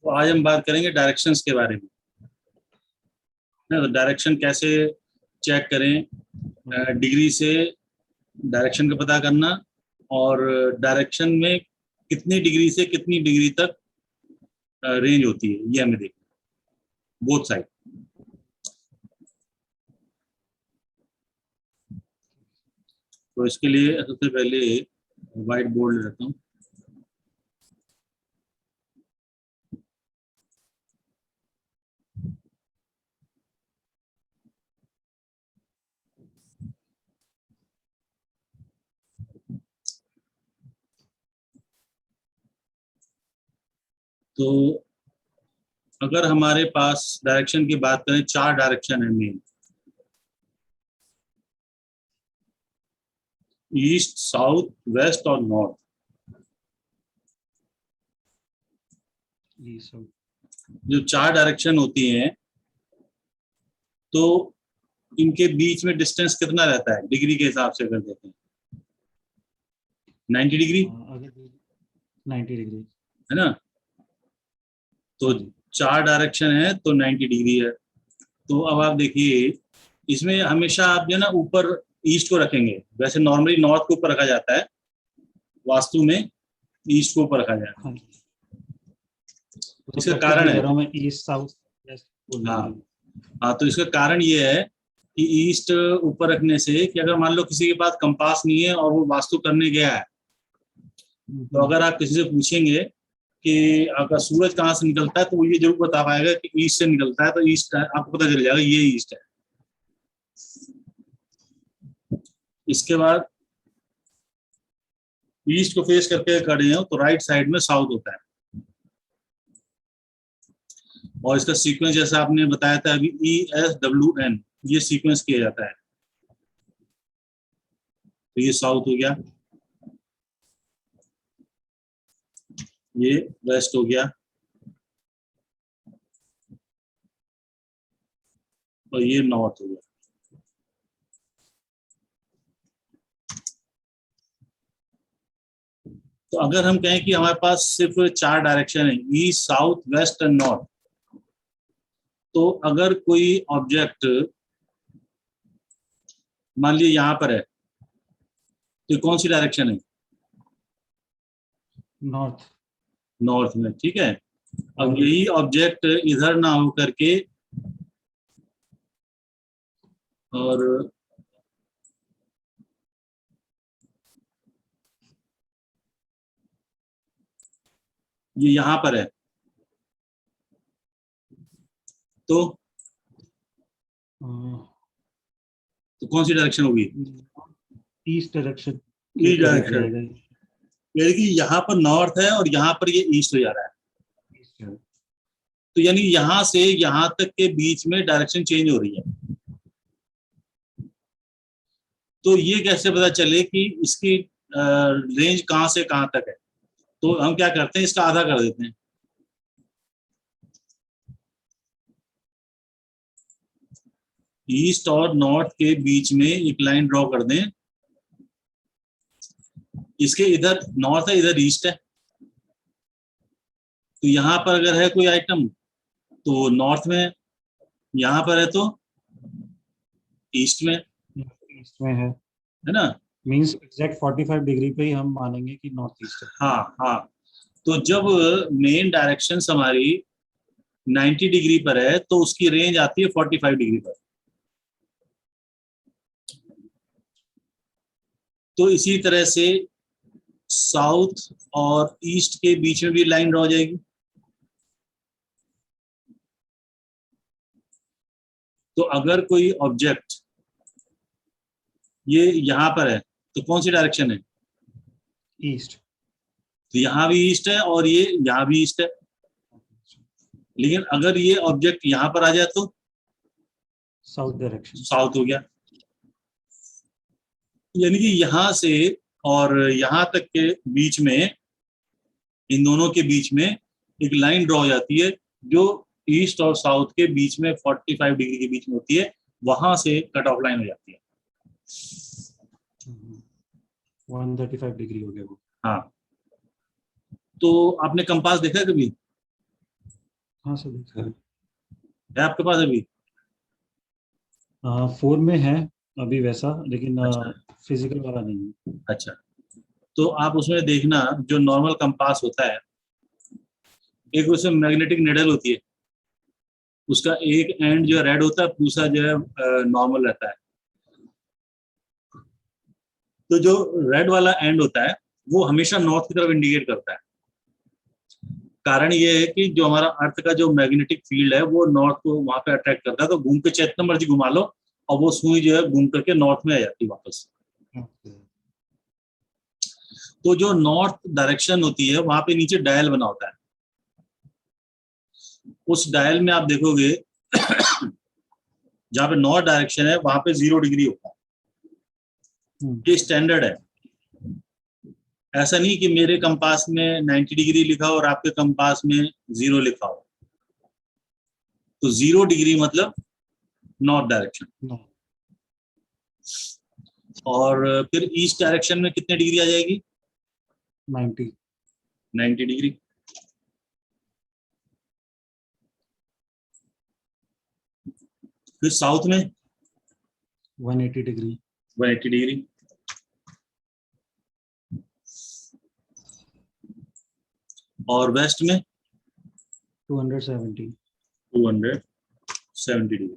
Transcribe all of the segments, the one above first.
तो आज हम बात करेंगे डायरेक्शंस के बारे में। तो डायरेक्शन कैसे चेक करें, डिग्री से डायरेक्शन का पता करना, और डायरेक्शन में कितनी डिग्री से कितनी डिग्री तक रेंज होती है, ये हमें देखना बोथ साइड। तो इसके लिए सबसे पहले व्हाइट बोर्ड ले लेता हूँ। तो अगर हमारे पास डायरेक्शन की बात करें, 4 डायरेक्शन है मेन: ईस्ट, साउथ, वेस्ट और नॉर्थ। जो 4 डायरेक्शन होती हैं, तो इनके बीच में डिस्टेंस कितना रहता है डिग्री के हिसाब से? कर देते हैं 90 डिग्री, 90 डिग्री है ना। तो 4 डायरेक्शन है तो 90 डिग्री है। तो अब आप देखिए, इसमें हमेशा आप जो ना ऊपर ईस्ट को रखेंगे। वैसे नॉर्मली नॉर्थ को ऊपर रखा जाता है, वास्तु में ईस्ट को ऊपर रखा जाता है। तो इसका कारण है, में ईस्ट साउथ वेस्ट। हाँ, तो इसका कारण ये है कि ईस्ट ऊपर रखने से कि अगर मान लो किसी के पास कंपास नहीं है और वो वास्तु करने गया है, तो अगर आप किसी से पूछेंगे कि अगर सूरज कहाँ से निकलता है, तो वो ये जरूर बता पाएगा कि ईस्ट से निकलता है। तो ईस्ट आपको पता चल जाएगा ये ईस्ट है। इसके बाद ईस्ट को फेस करके खड़े हैं तो राइट साइड में साउथ होता है, और इसका सीक्वेंस जैसा आपने बताया था अभी, ESWN, ये सीक्वेंस किया जाता है। तो ये साउथ हो गया, ये वेस्ट हो गया, और ये नॉर्थ हो गया। तो अगर हम कहें कि हमारे पास सिर्फ 4 डायरेक्शन है, east, south, west and north, तो अगर कोई ऑब्जेक्ट मान लीजिए यहाँ पर है, तो कौन सी डायरेक्शन है? नॉर्थ। नॉर्थ में, ठीक है। अब यही ऑब्जेक्ट इधर ना हो करके और ये यहाँ पर है, तो कौन सी डायरेक्शन होगी? East direction. ईस्ट डायरेक्शन, यानी कि यहाँ पर नॉर्थ है और यहाँ पर ये ईस्ट हो जा रहा है। तो यानी यहाँ से यहाँ तक के बीच में डायरेक्शन चेंज हो रही है। तो ये कैसे पता चले कि इसकी रेंज कहाँ से कहाँ तक है? तो हम क्या करते हैं, इसका आधा कर देते हैं। ईस्ट और नॉर्थ के बीच में एक लाइन ड्रॉ कर दें। इसके इधर नॉर्थ है, इधर ईस्ट है। तो यहाँ पर अगर है कोई आइटम तो नॉर्थ में, यहाँ पर है तो ईस्ट में है ना। मींस एग्जैक्ट 45 डिग्री पे ही हम मानेंगे कि नॉर्थ ईस्ट है। हाँ हाँ। तो जब मेन डायरेक्शन हमारी 90 डिग्री पर है तो उसकी रेंज आती है 45 डिग्री पर। तो इसी तरह से साउथ और ईस्ट के बीच में भी लाइन ड्रॉ हो जाएगी। तो अगर कोई ऑब्जेक्ट ये यहाँ पर है तो कौन सी डायरेक्शन है? ईस्ट। तो यहाँ भी ईस्ट है और ये यहाँ भी ईस्ट है। लेकिन अगर ये ऑब्जेक्ट यहाँ पर आ जाए तो साउथ डायरेक्शन, साउथ हो गया। यानी कि यहाँ से और यहाँ तक के बीच में, इन दोनों के बीच में एक लाइन ड्रॉ हो जाती है जो ईस्ट और साउथ के बीच में 45 डिग्री के बीच में होती है। वहां से कट ऑफ लाइन हो जाती है। 135 डिग्री हो गया वो। हाँ। तो आपने कंपास देखा है कभी? हाँ सर दिख रहा है आपके पास अभी? है। 4 में है अभी वैसा, लेकिन अच्छा फिजिकल वाला नहीं है। अच्छा, तो आप उसमें देखना जो नॉर्मल कंपास होता है, एक उसमें मैग्नेटिक निडल होती है, उसका एक एंड जो रेड होता है, दूसरा जो है नॉर्मल रहता है। तो जो रेड वाला एंड होता है वो हमेशा नॉर्थ की तरफ इंडिकेट करता है। कारण ये है कि जो हमारा अर्थ का जो मैग्नेटिक फील्ड है वो नॉर्थ को वहां पे अट्रैक्ट करता है, तो घूम के जितना मर्जी घुमा लो और वो सुई जो है घूम करके नॉर्थ में आ जाती है वापस। Okay. तो जो नॉर्थ डायरेक्शन होती है वहां पे नीचे डायल बना होता है, उस डायल में आप देखोगे जहाँ पे नॉर्थ डायरेक्शन है वहां पे 0 डिग्री होता है। ये स्टैंडर्ड है, ऐसा नहीं कि मेरे कंपास में 90 डिग्री लिखा हो और आपके कंपास में 0 लिखा हो। तो 0 डिग्री मतलब नॉर्थ डायरेक्शन। No. और फिर ईस्ट डायरेक्शन में कितने डिग्री आ जाएगी? 90. 90 डिग्री। फिर साउथ में 180 डिग्री. 180 डिग्री। और वेस्ट में 270. 270 डिग्री।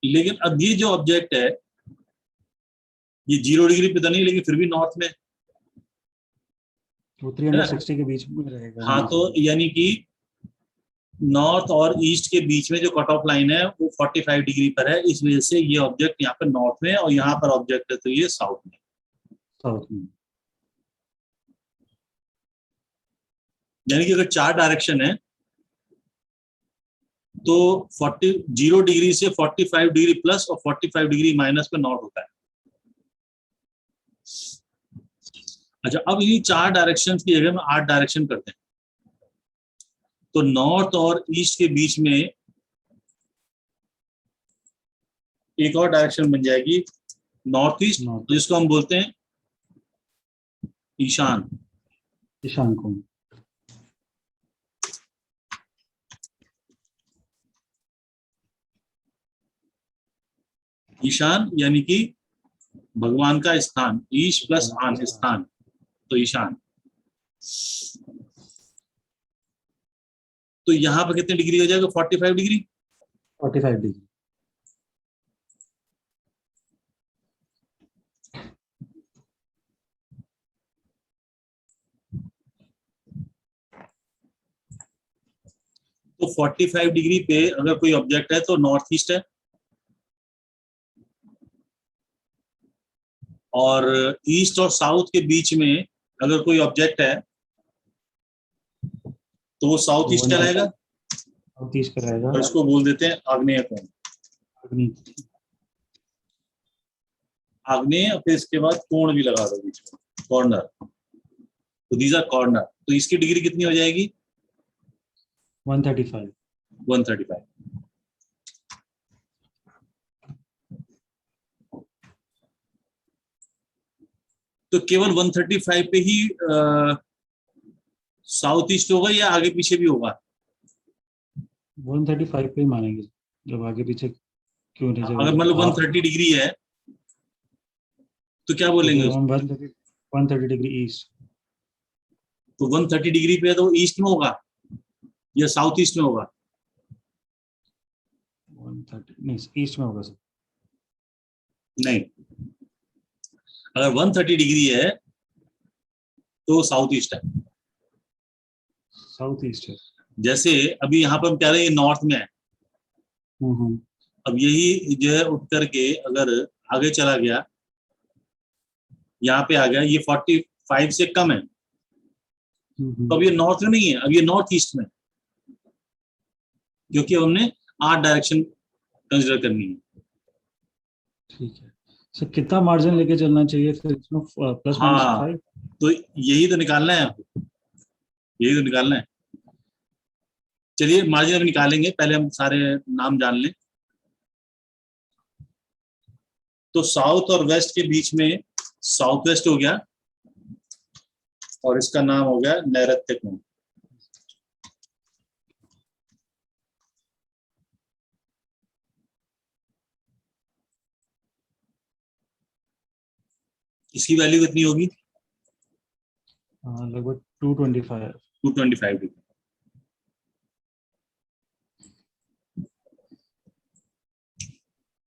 लेकिन अब ये जो ऑब्जेक्ट है ये 0 डिग्री पे तो नहीं, लेकिन फिर भी नॉर्थ में वो है ना। 360 के बीच में रहेगा. हाँ, हाँ तो सर. यानी कि नॉर्थ और ईस्ट के बीच में जो कट ऑफ लाइन है वो 45 डिग्री पर है, इस वजह से ये ऑब्जेक्ट यहाँ पर नॉर्थ में है और यहाँ पर ऑब्जेक्ट है तो ये साउथ में। साउथ में. यानी कि अगर 4 डायरेक्शन है तो 0 डिग्री से 45 डिग्री प्लस और 45 डिग्री माइनस पे नॉर्थ होता है। अच्छा, अब ये 4 डायरेक्शन की जगह में 8 डायरेक्शन करते हैं, तो नॉर्थ और ईस्ट के बीच में एक और डायरेक्शन बन जाएगी नॉर्थ ईस्ट, नॉर्थ. जिसको हम बोलते हैं ईशान। ईशान कोण. ईशान यानी कि भगवान का स्थान, ईश प्लस आन स्थान, तो ईशान। तो यहाँ पर कितने डिग्री हो जाएगा? 45 डिग्री। 45 डिग्री. तो 45 डिग्री पे अगर कोई ऑब्जेक्ट है तो नॉर्थ ईस्ट है, और ईस्ट और साउथ के बीच में अगर कोई ऑब्जेक्ट है तो वो साउथ ईस्ट कहलाएगा, साउथ ईस्ट का रहेगा. और इसको बोल देते हैं आग्नेय कोण। अग्नि. आग्नेय, फिर इसके बाद कोण भी लगा दो बीच में, कॉर्नर। तो दीज आर कॉर्नर। तो इसकी डिग्री कितनी हो जाएगी? 135. 135। तो केवल 135 पे ही साउथ ईस्ट होगा या आगे पीछे भी होगा? 135 पे ही मानेंगे, जब आगे पीछे क्यों नहीं अगर जब मतलब आप. 130 डिग्री है तो क्या तो बोलेंगे फिर उसको? हम 130 डिग्री ईस्ट. तो 130 डिग्री पे तो ईस्ट में होगा या साउथ ईस्ट में होगा? 130 नहीं, ईस्ट में होगा सर. नहीं, अगर 130 डिग्री है तो साउथ ईस्ट है। साउथ ईस्ट है. जैसे अभी यहाँ पर हम कह रहे हैं नॉर्थ में है, अब यही जो है उठ करके अगर आगे चला गया, यहाँ पे आ गया, ये 45 से कम है, तो अब ये नॉर्थ में नहीं है, अब ये नॉर्थ ईस्ट में, क्योंकि हमने 8 डायरेक्शन कंसिडर करनी है। ठीक है सर. कितना मार्जिन लेके चलना चाहिए फिर इसमें, प्लस माइनस हाँ, 5? तो यही तो निकालना है आपको, यही तो निकालना है। चलिए मार्जिन अब निकालेंगे, पहले हम सारे नाम जान लें। तो साउथ और वेस्ट के बीच में साउथ वेस्ट हो गया, और इसका नाम हो गया नैऋत्य कोण। इसकी वैल्यू कितनी होगी? लगभग 225। 225 डिग्री।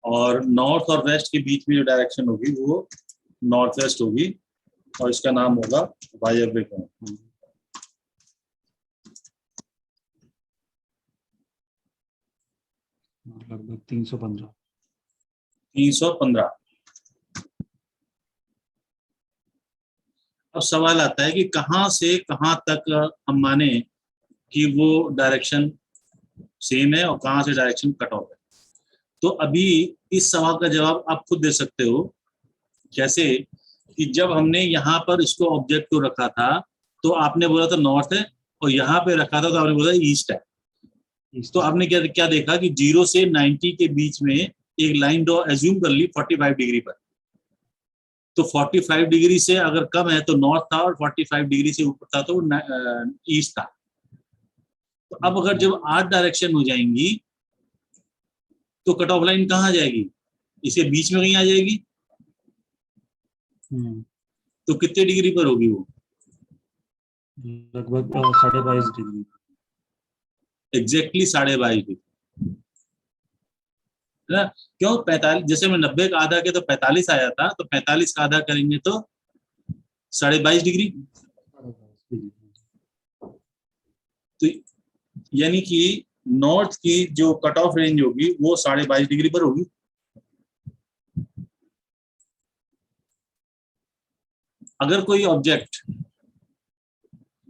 और नॉर्थ और वेस्ट के बीच में जो डायरेक्शन होगी वो नॉर्थ वेस्ट होगी और इसका नाम होगा वायव्य कोण। लगभग 315। 315। अब सवाल आता है कि कहां से कहां तक हम माने कि वो डायरेक्शन सेम है और कहां से डायरेक्शन कट ऑफ है। तो अभी इस सवाल का जवाब आप खुद दे सकते हो। कैसे? कि जब हमने यहाँ पर इसको ऑब्जेक्ट को रखा था तो आपने बोला था नॉर्थ है और यहाँ पे रखा था तो आपने बोला ईस्ट है। तो आपने क्या क्या देखा कि 0 से 90 के बीच में एक लाइन ड्रॉ एज्यूम कर ली 45 डिग्री पर। तो 45 डिग्री से अगर कम है तो नॉर्थ था और 45 डिग्री से ऊपर था तो ईस्ट था। तो अब अगर जब 8 डायरेक्शन हो जाएंगी तो कट ऑफ लाइन कहाँ जाएगी? इसके बीच में कहीं आ जाएगी। तो कितने डिग्री पर होगी वो? लगभग 22.5 डिग्री। एग्जैक्टली 22.5 डिग्री है ना। क्यों? 45, जैसे मैं 90 का आधा किया तो 45 आया था, तो 45 का आधा करेंगे तो 22.5 डिग्री। तो यानी कि नॉर्थ की जो कट ऑफ रेंज होगी वो 22.5 डिग्री पर होगी। अगर कोई ऑब्जेक्ट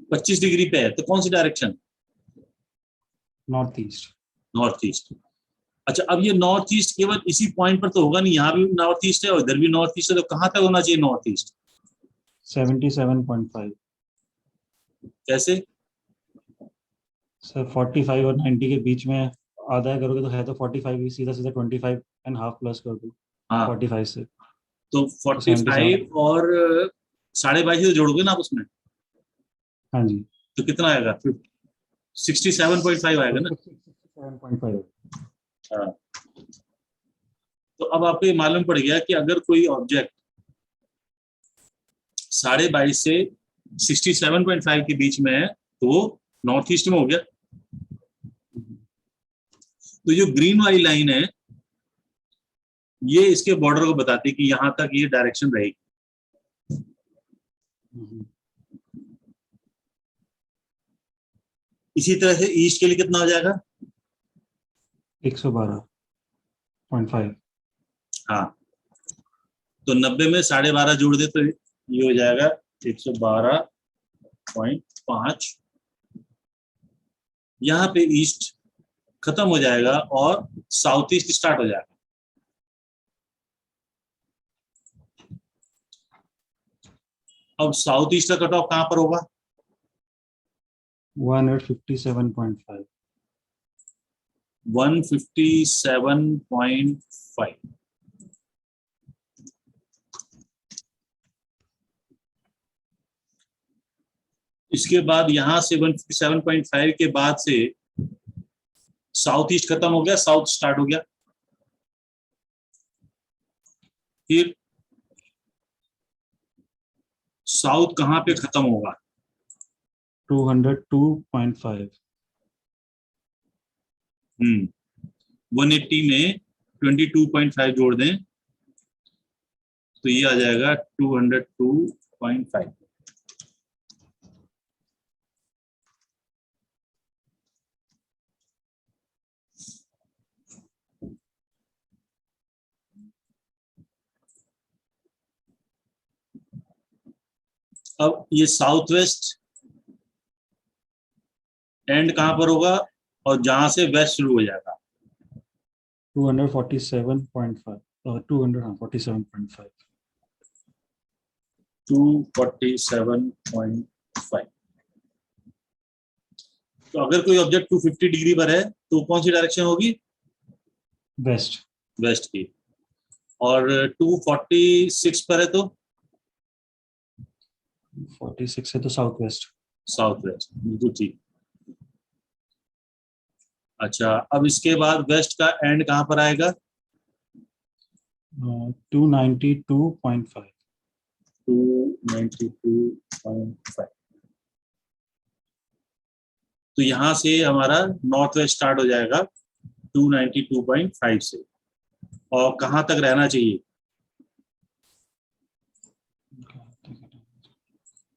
25 डिग्री पे है तो कौन सी direction? North east. North east. अच्छा, अब ये नॉर्थ ईस्ट केवल इसी पॉइंट पर तो होगा नहीं, यहाँ भी नॉर्थ ईस्ट है और इधर भी नॉर्थ ईस्ट है, तो कहाँ तक होना चाहिए नॉर्थ ईस्ट? 77.5। कैसे? सर 45 और 90 के बीच में आधा करोगे तो है तो 45 ही, सीधा सीधा 25.5 प्लस कर दो। हाँ, 45 से तो 45 और 22.5 तो जोड़ोगे ना आप उसमें, हाँ जी, तो कितना आएगा? 67.5 आएगा ना। 67.5। हाँ, तो अब आपको ये मालूम पड़ गया कि अगर कोई ऑब्जेक्ट 22.5 से 67.5 के बीच में है तो वो नॉर्थ ईस्ट में हो गया। तो जो ग्रीन वाली लाइन है ये इसके बॉर्डर को बताती है कि यहां तक ये डायरेक्शन रहेगी। इसी तरह से ईस्ट के लिए कितना हो जाएगा? 112.5। हाँ, तो 90 में 12.5 जोड़ दे तो ये हो जाएगा 112.5। यहाँ पे ईस्ट खत्म हो जाएगा और साउथ ईस्ट स्टार्ट हो जाएगा। अब साउथ ईस्ट का कट ऑफ कहां पर होगा? 157.5। 157.5। इसके बाद यहां से 157.5 के बाद से साउथ ईस्ट खत्म हो गया, साउथ स्टार्ट हो गया। फिर साउथ कहां पे खत्म होगा? 202.5। 180 में 22.5 जोड़ दें तो ये आ जाएगा 202.5। अब ये साउथ वेस्ट एंड कहां पर होगा और जहां से वेस्ट शुरू हो जाएगा? 247.5 और 247.5। 247.5। तो अगर कोई ऑब्जेक्ट 250 डिग्री पर है तो कौन सी डायरेक्शन होगी? वेस्ट। वेस्ट की। और 246 पर है तो 46 है तो साउथ वेस्ट। साउथ वेस्ट, बिल्कुल ठीक। अच्छा, अब इसके बाद वेस्ट का एंड कहाँ पर आएगा? 292.5। 292.5। तो यहाँ से हमारा नॉर्थ वेस्ट स्टार्ट हो जाएगा 292.5 से, और कहाँ तक रहना चाहिए?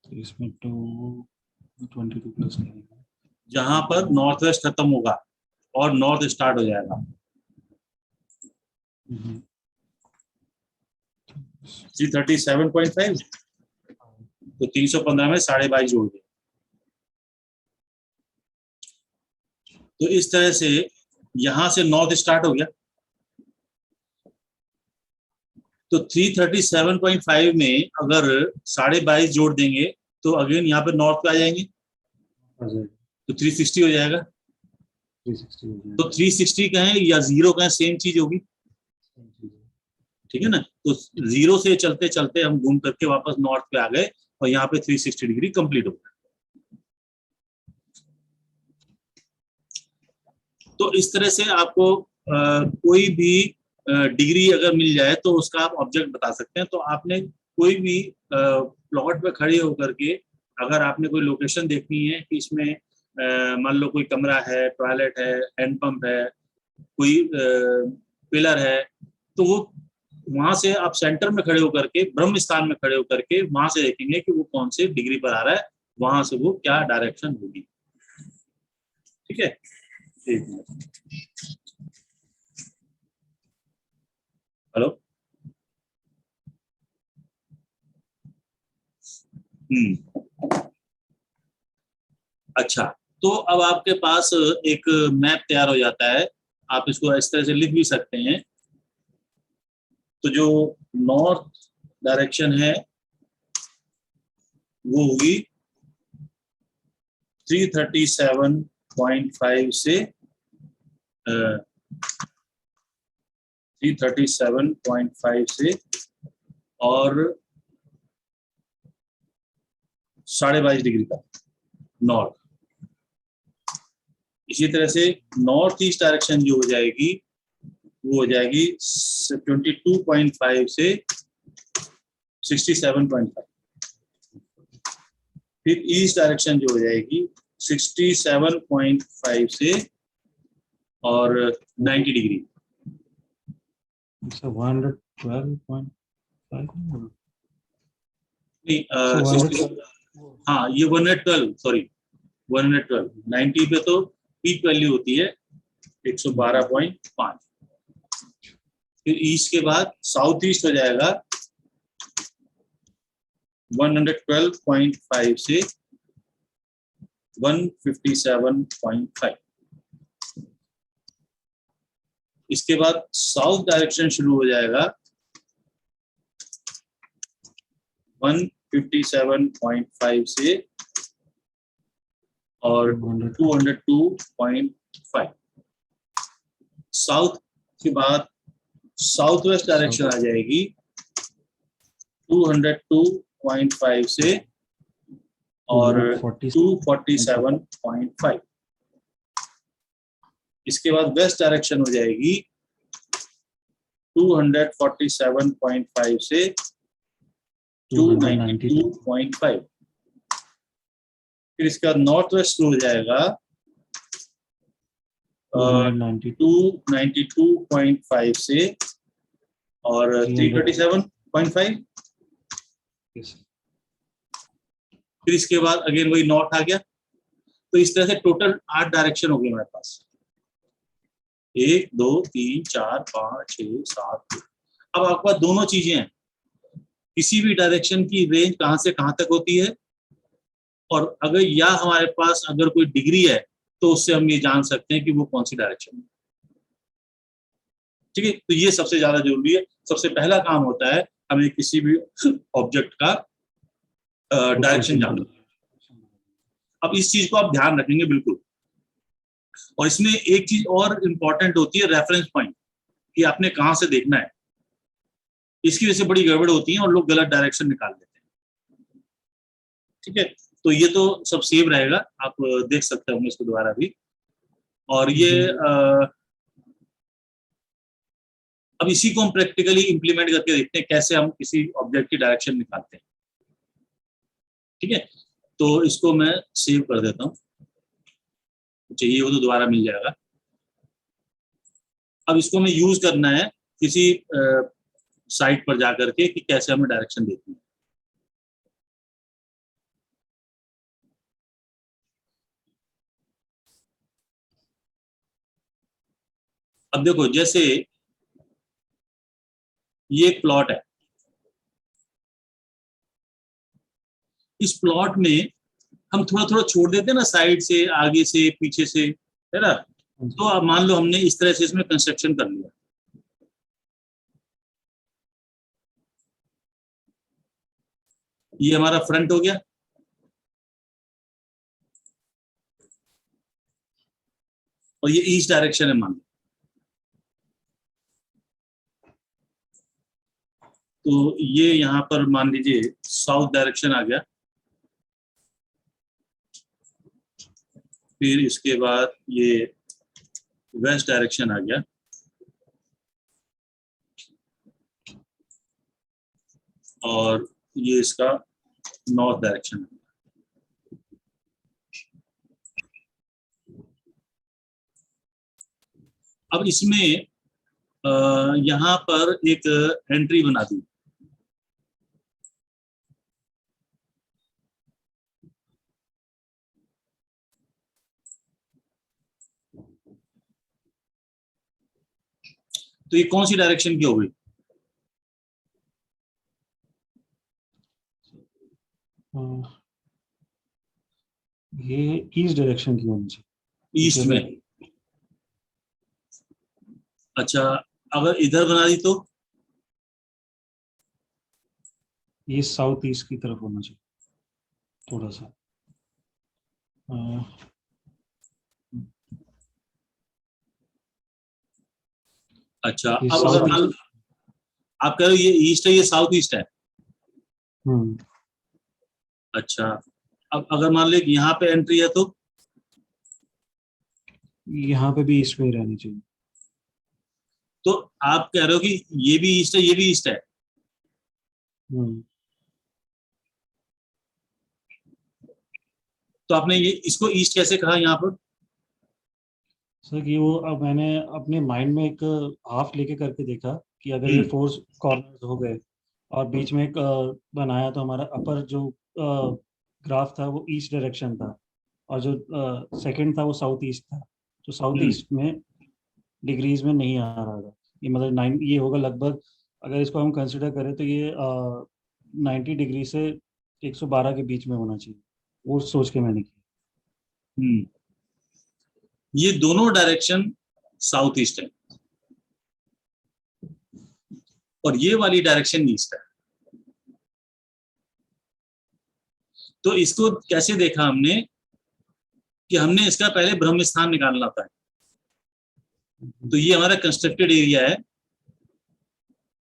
तो इसमें 222 प्लस करेंगे। जहां पर नॉर्थ वेस्ट खत्म होगा और नॉर्थ स्टार्ट हो जाएगा। 337.5, तो 315 में 22.5 जोड़ दें। तो इस तरह से यहां से नॉर्थ स्टार्ट हो गया, तो 337.5 में अगर 22.5 जोड़ देंगे तो अगेन यहाँ पे नॉर्थ पे आ जाएंगे, तो 360 हो जाएगा। 360 हो जाएगा। तो 360 कहें या 0 कहें, सेम चीज होगी, ठीक है ना। तो 0 से चलते चलते हम घूम करके वापस नॉर्थ पे आ गए और यहाँ पे 360 डिग्री कंप्लीट हो गया। तो इस तरह से आपको कोई भी डिग्री अगर मिल जाए तो उसका आप ऑब्जेक्ट बता सकते हैं। तो आपने कोई भी प्लॉट पे खड़े होकर के अगर आपने कोई लोकेशन देखनी है कि इसमें मान लो कोई कमरा है, टॉयलेट है, हैंडपंप है, कोई पिलर है, तो वो वहां से आप सेंटर में खड़े होकर के, ब्रह्म स्थान में खड़े होकर के वहां से देखेंगे कि वो कौन से डिग्री पर आ रहा है, वहां से वो क्या डायरेक्शन होगी। ठीक है, एक मिनट। हेलो। अच्छा, तो अब आपके पास एक मैप तैयार हो जाता है, आप इसको इस तरह से लिख भी सकते हैं। तो जो नॉर्थ डायरेक्शन है वो होगी 337.5 से 337.5 से और 22.5 डिग्री का नॉर्थ। इसी तरह से नॉर्थ ईस्ट डायरेक्शन जो हो जाएगी वो हो जाएगी 22.5 से 67.5। फिर ईस्ट डायरेक्शन जो हो जाएगी 67.5 से और 90 डिग्री। 112.5 नहीं, हाँ ये 112, सॉरी 112। 90 पे तो पीक वैल्यू होती है 112.5। फिर ईस्ट के बाद साउथ ईस्ट हो जाएगा 112.5 से 157.5। इसके बाद साउथ डायरेक्शन शुरू हो जाएगा 157.5 से और 202.5। साउथ के बाद साउथ वेस्ट डायरेक्शन आ जाएगी 202.5 से और 247.5। इसके बाद वेस्ट डायरेक्शन हो जाएगी 247.5 से 292.5। फिर इसका नॉर्थ वेस्ट हो जाएगा 292.5 से और 327.5। फिर इसके बाद अगेन वही नॉर्थ आ गया। तो इस तरह से टोटल 8 डायरेक्शन हो गए हमारे पास, 1 2 3 4 5 6 7। अब आपके पास दोनों चीजें हैं, किसी भी डायरेक्शन की रेंज कहां से कहां तक होती है, और अगर या हमारे पास अगर कोई डिग्री है तो उससे हम ये जान सकते हैं कि वो कौन सी डायरेक्शन है। ठीक है, तो ये सबसे ज्यादा जरूरी है। सबसे पहला काम होता है हमें किसी भी ऑब्जेक्ट का डायरेक्शन जानना। अब इस चीज को आप ध्यान रखेंगे बिल्कुल। और इसमें एक चीज और इंपॉर्टेंट होती है, रेफरेंस पॉइंट, कि आपने कहां से देखना है। इसकी वजह से बड़ी गड़बड़ होती है और लोग गलत डायरेक्शन निकाल देते हैं। ठीक है, तो ये तो सब सेव रहेगा, आप देख सकते होंगे इसको दोबारा भी। और ये अब इसी को हम प्रैक्टिकली इंप्लीमेंट करके देखते हैं कैसे हम किसी ऑब्जेक्ट की डायरेक्शन निकालते हैं। ठीक है, तो इसको मैं सेव कर देता हूँ, चाहिए वो तो दोबारा मिल जाएगा। अब इसको हमें यूज करना है किसी साइट पर जाकर के कि कैसे हमें डायरेक्शन देखनी है। अब देखो, जैसे ये एक प्लॉट है, इस प्लॉट में हम थोड़ा थोड़ा छोड़ देते हैं ना, साइड से, आगे से, पीछे से, है ना। तो अब मान लो हमने इस तरह से इसमें कंस्ट्रक्शन कर लिया, ये हमारा फ्रंट हो गया, और ये ईस्ट डायरेक्शन है मान लो। तो ये यहाँ पर मान लीजिए साउथ डायरेक्शन आ गया, फिर इसके बाद ये वेस्ट डायरेक्शन आ गया, और ये इसका नॉर्थ डायरेक्शन है। अब इसमें यहाँ पर एक एंट्री बना दी, तो ये कौन सी डायरेक्शन की हो गई? ये ईस्ट डायरेक्शन की होनी चाहिए। ईस्ट में। अच्छा, अगर इधर बना दी तो? ये साउथ ईस्ट की तरफ होना चाहिए थोड़ा सा। अच्छा, ये अब साउथ अगर ईस्ट। आप कह रहे हो ये ईस्ट है, ये साउथ ईस्ट है। हम्म। अच्छा, अब अगर मान लो यहाँ पे एंट्री है तो? यहाँ पे भी ईस्ट में ही रहनी चाहिए। तो आप कह रहे हो कि ये भी ईस्ट है, ये भी ईस्ट है। हम्म। तो आपने ये इसको ईस्ट कैसे कहा यहाँ पर? सर कि वो अब मैंने अपने माइंड में एक हाफ लेके करके देखा कि अगर ये हम्म। 4 कॉर्नर्स हो गए और बीच में एक बनाया, तो हमारा अपर जो ग्राफ था वो ईस्ट डायरेक्शन था, और जो सेकंड था वो साउथ ईस्ट था। तो साउथ हम्म। ईस्ट में डिग्रीज में नहीं आ रहा था। ये मतलब 9, ये होगा लगभग, अगर इसको हम कंसिडर करें तो ये 90 डिग्री से 112 के बीच में होना चाहिए। वो सोच के मैंने किया। हम्म। ये दोनों डायरेक्शन साउथ ईस्ट है, और ये वाली डायरेक्शन ईस्ट है। तो इसको कैसे देखा हमने कि हमने इसका पहले ब्रह्म स्थान निकालना था। तो ये हमारा कंस्ट्रक्टेड एरिया है,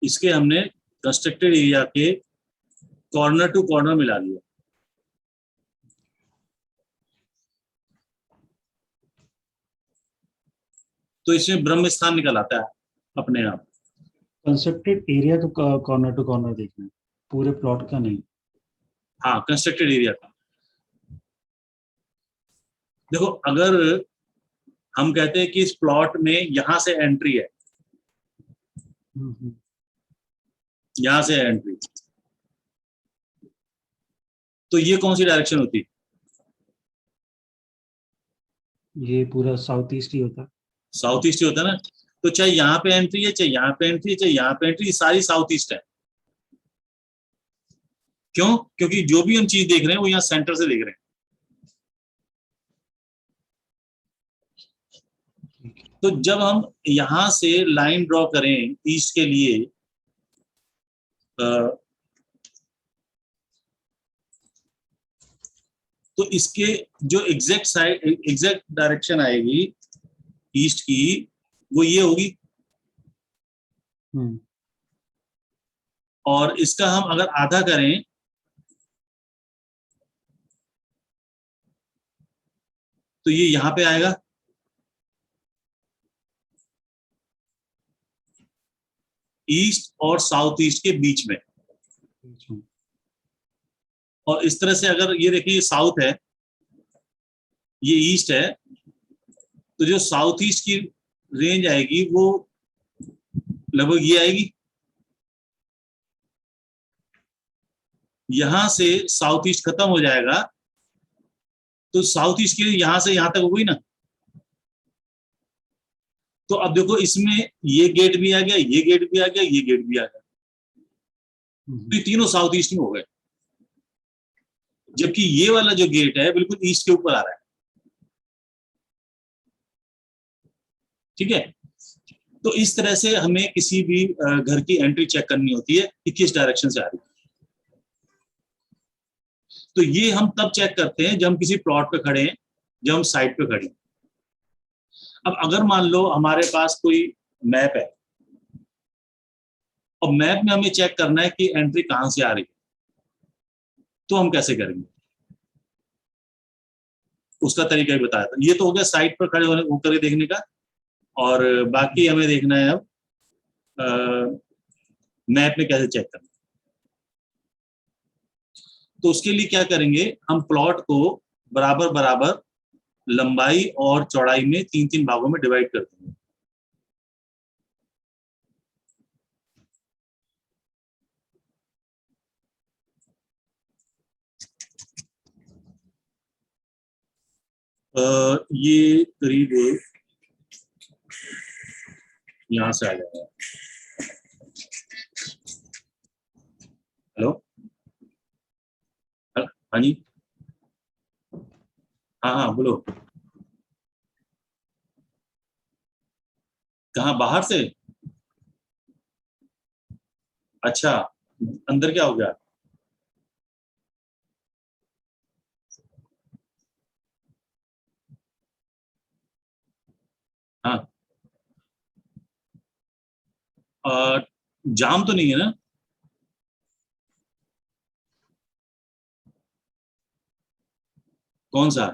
इसके हमने कंस्ट्रक्टेड एरिया के कॉर्नर टू कॉर्नर मिला लिया। तो इसमें ब्रह्म स्थान निकल आता है अपने आप। कंस्ट्रक्टेड एरिया तो कॉर्नर टू कॉर्नर देखना है, पूरे प्लॉट का नहीं। हाँ, कंस्ट्रक्टेड एरिया का। देखो, अगर हम कहते हैं कि इस प्लॉट में यहां से एंट्री है, यहां से एंट्री, तो ये कौन सी डायरेक्शन होती? ये पूरा साउथ ईस्ट ही होता। साउथ ईस्ट ही होता है ना। तो चाहे यहाँ पे एंट्री है, चाहे यहाँ पे एंट्री है, चाहे यहाँ पे एंट्री, सारी साउथ ईस्ट है। क्यों? क्योंकि जो भी हम चीज देख रहे हैं वो यहाँ सेंटर से देख रहे हैं। तो जब हम यहां से लाइन ड्रॉ करें ईस्ट के लिए, तो इसके जो एग्जैक्ट साइड, एग्जैक्ट डायरेक्शन आएगी ईस्ट की, वो ये होगी। और इसका हम अगर आधा करें तो ये यहाँ पे आएगा, ईस्ट और साउथ ईस्ट के बीच में। अच्छा, और इस तरह से अगर ये देखिए, ये साउथ है, ये ईस्ट है, तो जो साउथ ईस्ट की रेंज आएगी वो लगभग ये आएगी। यहां से साउथ ईस्ट खत्म हो जाएगा, तो साउथ ईस्ट की यहां से यहां तक हो गई ना। तो अब देखो, इसमें ये गेट भी आ गया, ये गेट भी आ गया, ये गेट भी आ गया, तो ये तीनों साउथ ईस्ट में हो गए। जबकि ये वाला जो गेट है बिल्कुल ईस्ट के ऊपर आ रहा है। ठीक है, तो इस तरह से हमें किसी भी घर की एंट्री चेक करनी होती है कि किस डायरेक्शन से आ रही है। तो ये हम तब चेक करते हैं जब हम किसी प्लॉट पे खड़े हैं, जब हम साइट पे खड़े हैं। अब अगर मान लो हमारे पास कोई मैप है, और मैप में हमें चेक करना है कि एंट्री कहां से आ रही है, तो हम कैसे करेंगे, उसका तरीका ही बताया था। ये तो हो गया साइट पर खड़े होकर देखने का, और बाकी हमें देखना है अब मैप में कैसे चेक करना। तो उसके लिए क्या करेंगे, हम प्लॉट को बराबर बराबर लंबाई और चौड़ाई में 3-3 भागों में डिवाइड कर देंगे। ये करीब यहां से आ जाएगा। हेलो, हाँ जी, हाँ हाँ बोलो। कहाँ, बाहर से? अच्छा, अंदर क्या हो गया? हाँ, जाम तो नहीं है ना? कौन सा?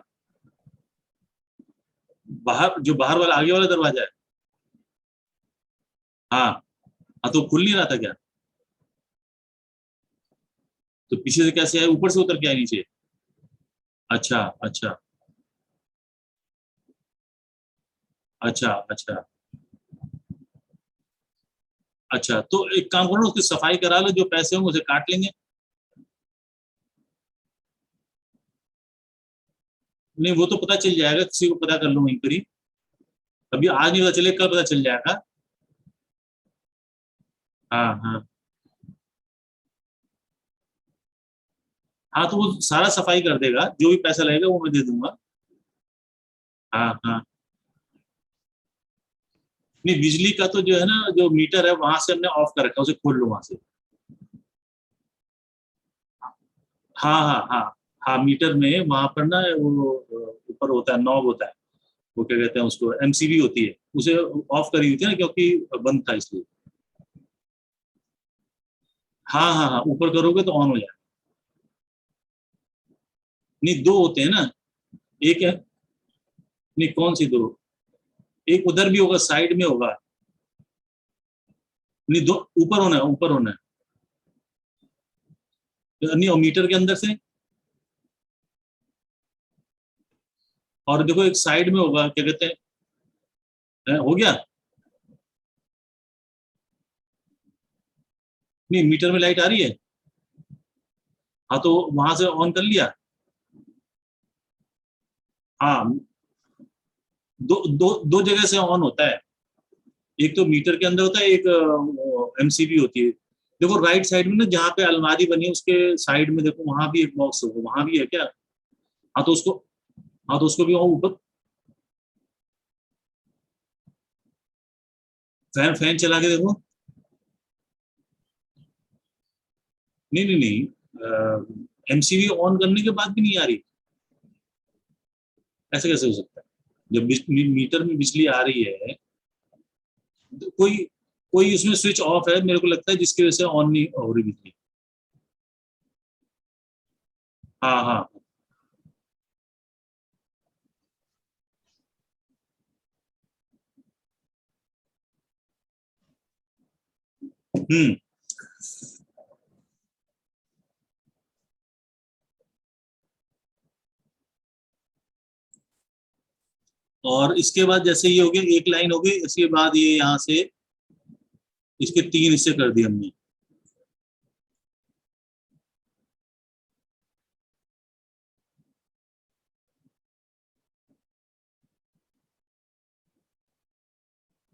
बाहर, जो बाहर वाला आगे वाला दरवाजा है? हाँ। हाँ, तो खुल नहीं रहा था क्या? तो पीछे से कैसे आए, ऊपर से उतर के आए नीचे? अच्छा अच्छा अच्छा अच्छा अच्छा, तो एक काम करो, उसकी सफाई करा लो, जो पैसे होंगे उसे काट लेंगे। नहीं, वो तो पता चल जाएगा, किसी को पता कर लो वहीं पर ही। अभी आज नहीं पता चले, कल पता चल जाएगा। हाँ हाँ हाँ, तो वो सारा सफाई कर देगा, जो भी पैसा लगेगा वो मैं दे दूंगा। हाँ हाँ। नहीं, बिजली का तो जो है ना, जो मीटर है वहां से हमने ऑफ कर रखा है, उसे खोल लो वहां से। हाँ हाँ हाँ। हाँ, मीटर में वहां पर ना वो ऊपर होता है, नॉब होता है, वो क्या कहते हैं उसको, एमसीबी होती है, उसे ऑफ करी हुई थी ना, क्योंकि बंद था इसलिए। हाँ हाँ हाँ, ऊपर करोगे तो ऑन हो जाएगा। नहीं, दो होते हैं ना, एक है। नहीं, कौन सी दो? एक उधर भी होगा, साइड में होगा। नहीं, दो ऊपर होना है, ऊपर होना है। नहीं, और मीटर के अंदर से। और देखो, एक साइड में होगा, क्या कहते हैं, हो गया। नहीं, मीटर में लाइट आ रही है। हाँ, तो वहां से ऑन कर लिया। हाँ, दो दो दो जगह से ऑन होता है। एक तो मीटर के अंदर होता है, एक एमसीबी होती है। देखो राइट साइड में ना, जहाँ पे अलमारी बनी है उसके साइड में देखो, वहां भी एक बॉक्स होगा, वहां भी है क्या? हाँ तो उसको, हाँ तो उसको भी वहाँ ऊपर। फैन फैन चला के देखो। नहीं नहीं नहीं, एमसीबी ऑन करने के बाद भी नहीं आ रही? ऐसे कैसे हो सकता है? जब मीटर में बिजली आ रही है, तो कोई कोई उसमें स्विच ऑफ है मेरे को लगता है, जिसकी वजह से ऑन नहीं हो रही बिजली। हाँ हाँ हम्म। और इसके बाद जैसे ये हो गया, एक लाइन हो गई, इसके बाद ये यहाँ से इसके 3 हिस्से कर दिए हमने।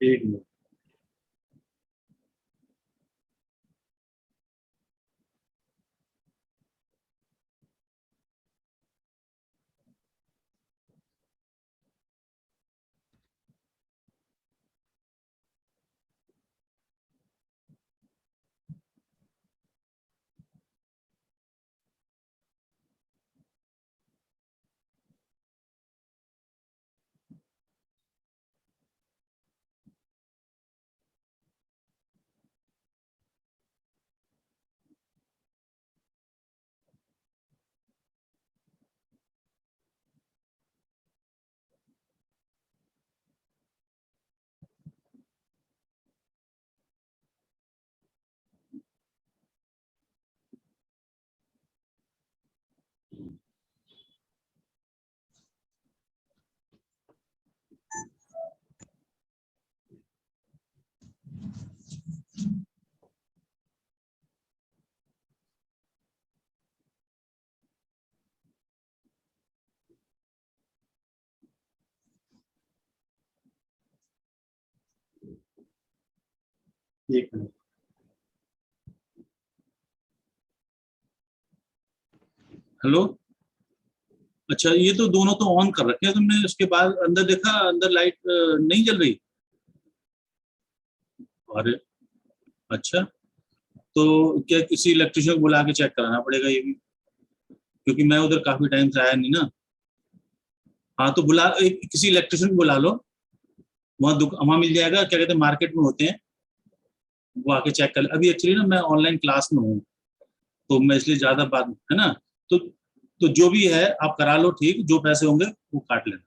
एक मिनट। एक मिनट। हेलो। अच्छा, ये तो दोनों तो ऑन कर रखे हैं तुमने, उसके बाद अंदर देखा, अंदर लाइट नहीं जल रही। अरे, अच्छा। तो क्या किसी इलेक्ट्रिशियन को बुला के चेक कराना पड़ेगा ये भी, क्योंकि मैं उधर काफी टाइम से आया नहीं ना। हाँ तो किसी इलेक्ट्रिशियन को बुला लो, वहाँ मिल जाएगा, क्या कहते हैं, मार्केट में होते हैं, वो आके चेक कर ले। अभी एक्चुअली ना मैं ऑनलाइन क्लास में हूँ, तो मैं इसलिए ज्यादा बात, है ना। तो जो भी है आप करा लो, ठीक, जो पैसे होंगे वो काट लेना,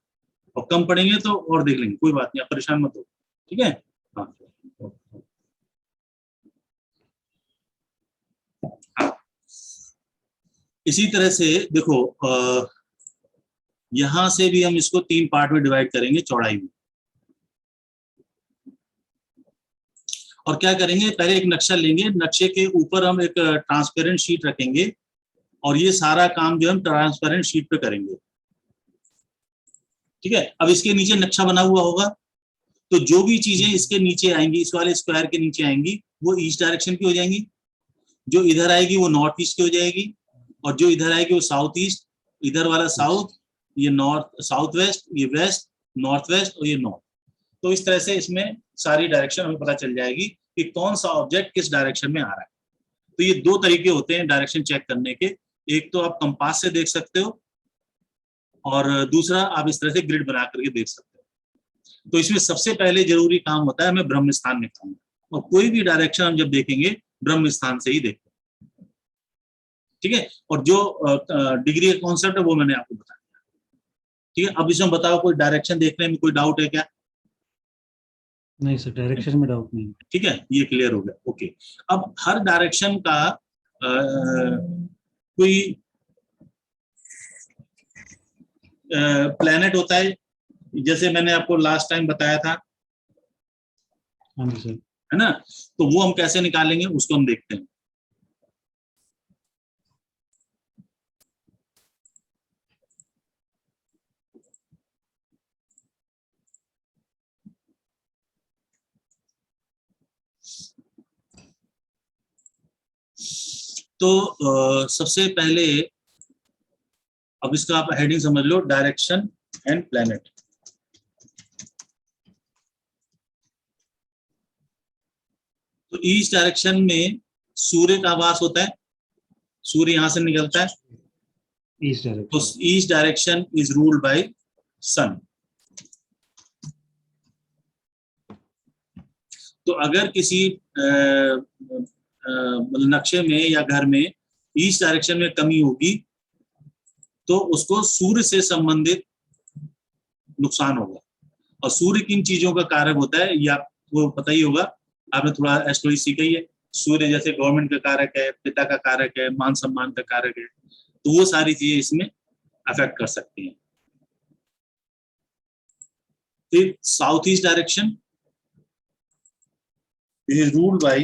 और कम पड़ेंगे तो और देख लेंगे, कोई बात नहीं, आप परेशान मत हो। ठीक है। हाँ। हाँ। इसी तरह से देखो, यहां से भी हम इसको 3 पार्ट में डिवाइड करेंगे चौड़ाई में। और क्या करेंगे, पहले एक नक्शा लेंगे, नक्शे के ऊपर हम एक ट्रांसपेरेंट शीट रखेंगे, और ये सारा काम जो हम ट्रांसपेरेंट शीट पे करेंगे। ठीक है। अब इसके नीचे नक्शा बना हुआ होगा, तो जो भी चीजें इसके नीचे आएंगी, इस वाले स्क्वायर के नीचे आएंगी, वो ईस्ट डायरेक्शन की हो जाएंगी। जो इधर आएगी वो नॉर्थ ईस्ट की हो जाएगी, और जो इधर आएगी वो साउथ ईस्ट, इधर वाला साउथ, ये नॉर्थ, साउथ वेस्ट, ये वेस्ट, नॉर्थ वेस्ट, और ये नॉर्थ। तो इस तरह से इसमें सारी डायरेक्शन हमें पता चल जाएगी कि कौन सा ऑब्जेक्ट किस डायरेक्शन में आ रहा है। तो ये 2 तरीके होते हैं डायरेक्शन चेक करने के। एक तो आप कंपास से देख सकते हो, और दूसरा आप इस तरह से ग्रिड बना करके देख सकते हो। तो इसमें सबसे पहले जरूरी काम होता है हमें ब्रह्म स्थान निकालना, और कोई भी डायरेक्शन हम जब देखेंगे ब्रह्म स्थान से ही देखते हैं। ठीक है। और जो डिग्री का कॉन्सेप्ट है वो मैंने आपको बताया। ठीक है। अब इसमें बताओ, कोई डायरेक्शन देखने में कोई डाउट है क्या? नहीं सर, डायरेक्शन में डाउट नहीं। ठीक है, ये क्लियर हो गया। ओके। अब हर डायरेक्शन का कोई प्लेनेट होता है, जैसे मैंने आपको लास्ट टाइम बताया था, हाँ जी सर। है ना। तो वो हम कैसे निकालेंगे उसको हम देखते हैं। तो सबसे पहले, अब इसका आप हेडिंग समझ लो, डायरेक्शन एंड प्लेनेट। तो ईस्ट डायरेक्शन में सूर्य का वास होता है, सूर्य यहां से निकलता है, ईस्ट तो direction. East direction is ruled by sun. तो अगर किसी मतलब नक्शे में या घर में ईस्ट डायरेक्शन में कमी होगी, तो उसको सूर्य से संबंधित नुकसान होगा। और सूर्य किन चीजों का कारक होता है ये आपको पता ही होगा, आपने थोड़ा एस्ट्रोलॉजी सीखा ही है। सूर्य जैसे गवर्नमेंट का कारक है, पिता का कारक है, मान सम्मान का कारक है, तो वो सारी चीजें इसमें अफेक्ट कर सकती हैं। फिर south east direction is ruled by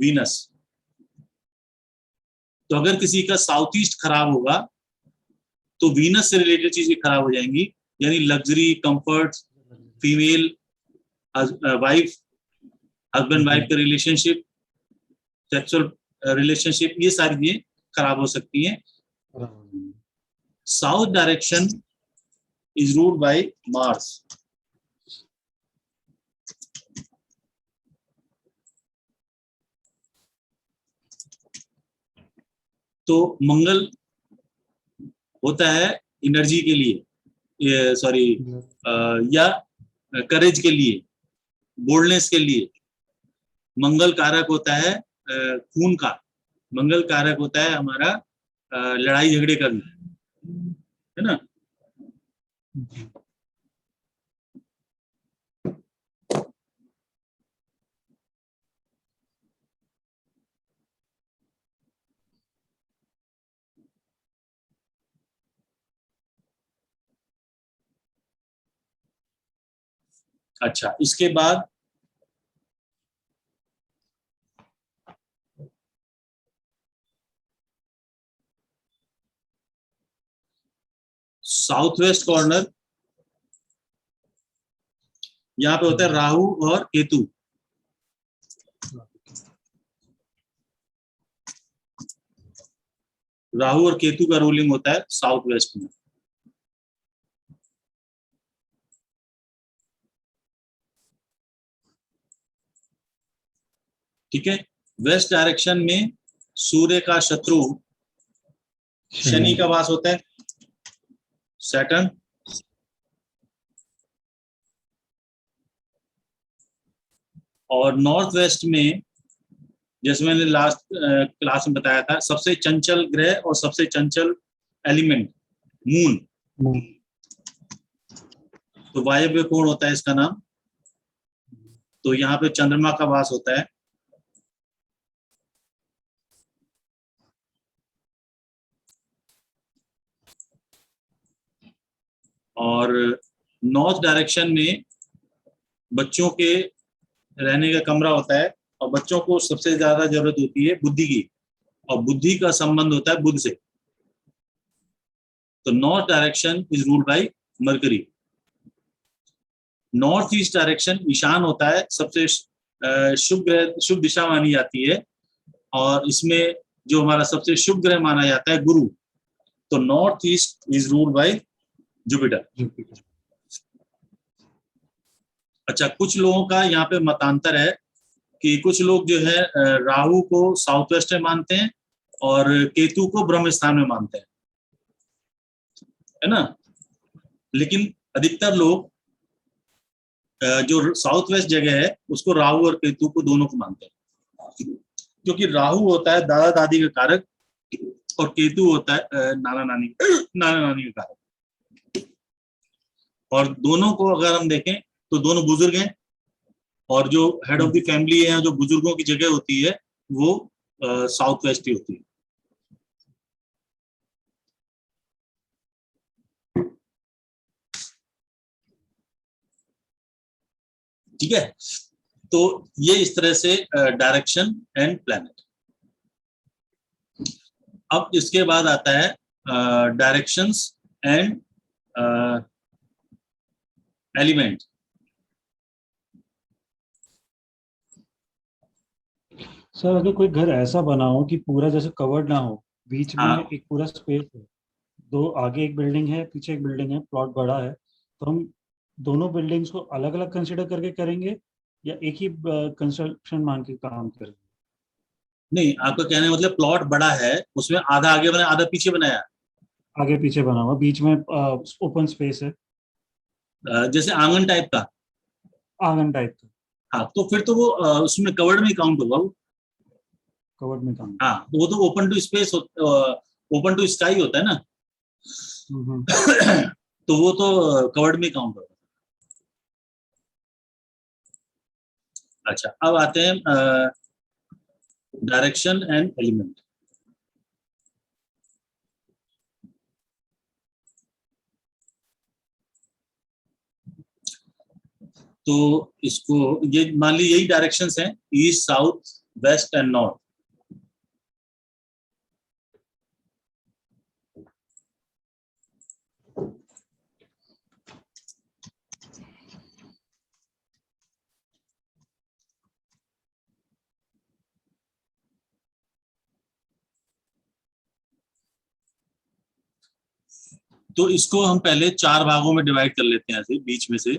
Venus. तो अगर किसी का साउथ ईस्ट खराब होगा तो वीनस से रिलेटेड चीजें खराब हो जाएंगी, यानी luxury, comfort, female wife, husband wife का रिलेशनशिप, सेक्सुअल रिलेशनशिप, ये सारी चीजें खराब हो सकती हैं। South direction is ruled bye Mars. तो मंगल होता है एनर्जी के लिए, सॉरी या करेज के लिए, बोल्डनेस के लिए। मंगल कारक होता है खून का, मंगल कारक होता है हमारा लड़ाई झगड़े का भी, है ना। अच्छा, इसके बाद साउथ वेस्ट कॉर्नर, यहाँ पे होता है राहु और केतु। राहु और केतु का रूलिंग होता है साउथ वेस्ट में। ठीक है। वेस्ट डायरेक्शन में सूर्य का शत्रु शनि का वास होता है, सैटर्न। और नॉर्थ वेस्ट में, जैसे मैंने लास्ट क्लास में बताया था, सबसे चंचल ग्रह और सबसे चंचल एलिमेंट मून। तो वायव्य कोण होता है इसका नाम। तो यहाँ पे चंद्रमा का वास होता है। और नॉर्थ डायरेक्शन में बच्चों के रहने का कमरा होता है, और बच्चों को सबसे ज्यादा जरूरत होती है बुद्धि की, और बुद्धि का संबंध होता है बुध से। तो north direction is ruled by Mercury. North east direction ईशान होता है, सबसे शुभ ग्रह, शुभ दिशा मानी जाती है, और इसमें जो हमारा सबसे शुभ ग्रह माना जाता है गुरु। तो north east is ruled bye Jupiter. अच्छा, कुछ लोगों का यहाँ पे मतांतर है कि कुछ लोग जो है राहु को साउथ वेस्ट में मानते हैं और केतु को ब्रह्म स्थान में मानते हैं, है ना। लेकिन अधिकतर लोग जो साउथ वेस्ट जगह है उसको राहु और केतु को दोनों को मानते हैं, क्योंकि राहु होता है दादा दादी का कारक और केतु होता है नाना नानी का कारक। और दोनों को अगर हम देखें तो दोनों बुजुर्ग हैं, और जो हेड ऑफ द फैमिली है, जो बुजुर्गों की जगह होती है, वो साउथ वेस्ट ही होती है। ठीक है। तो ये इस तरह से डायरेक्शन एंड प्लैनेट। अब इसके बाद आता है डायरेक्शंस एंड एलिमेंट। सर अगर कोई घर ऐसा बना हो कि पूरा जैसे कवर्ड ना हो, बीच में हाँ, एक पूरा स्पेस है, दो आगे एक बिल्डिंग है, पीछे एक बिल्डिंग है, प्लॉट बड़ा है, तो हम दोनों बिल्डिंग्स को अलग अलग कंसिडर करके करेंगे या एक ही कंस्ट्रक्शन मान के काम करेंगे? नहीं, आपका कहने का मतलब प्लॉट बड़ा है, उसमें आधा आगे बनाया आधा पीछे बनाया, आगे पीछे बना हुआ, बीच में ओपन स्पेस है, जैसे आंगन टाइप का। आंगन टाइप का, हाँ, तो फिर तो वो उसमें कवर्ड में काउंट होगा वो। कवर्ड में काम। हाँ, तो वो तो open to space, open to sky होता है ना। हम्म। तो वो तो कवर्ड में काउंट होगा। अच्छा, अब आते हैं डायरेक्शन एंड एलिमेंट। तो इसको ये मान ली यही डायरेक्शंस हैं, east south west and north. तो इसको हम पहले 4 भागों में डिवाइड कर लेते हैं, ऐसे बीच में से।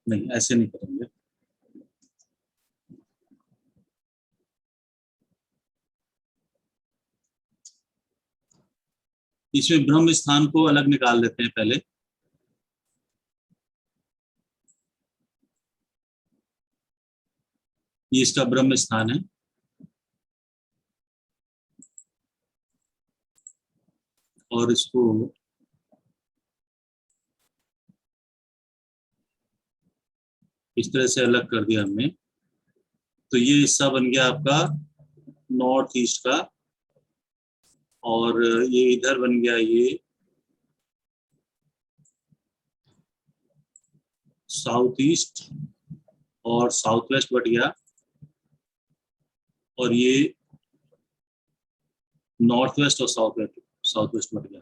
नहीं, ऐसे नहीं करेंगे। इसमें ब्रह्म स्थान को अलग निकाल देते हैं पहले। ये इसका ब्रह्म स्थान है। और इसको इस तरह से अलग कर दिया हमने। तो ये हिस्सा बन गया आपका नॉर्थ ईस्ट का, और ये इधर बन गया ये साउथ ईस्ट, और साउथ वेस्ट बट गया, और ये नॉर्थ वेस्ट और साउथ वेस्ट बट गया।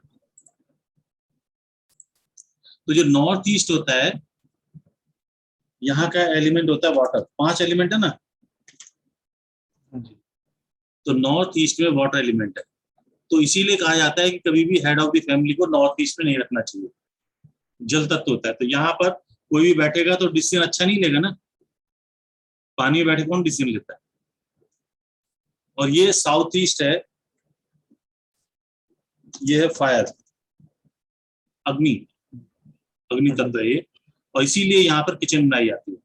तो जो नॉर्थ ईस्ट होता है, यहाँ का एलिमेंट होता है वाटर। 5 एलिमेंट है ना, तो नॉर्थ ईस्ट में वाटर एलिमेंट है। तो इसीलिए कहा जाता है कि कभी भी हेड ऑफ द फैमिली को नॉर्थ ईस्ट में नहीं रखना चाहिए, जल तत्व होता है। तो यहाँ पर कोई भी बैठेगा तो डिसीजन अच्छा नहीं लेगा ना, पानी में बैठे कौन डिसीजन लेता है। और ये साउथ ईस्ट है, ये है फायर, अग्नि, अग्नि तत्व है ये, और इसीलिए यहाँ पर किचन बनाई जाती है।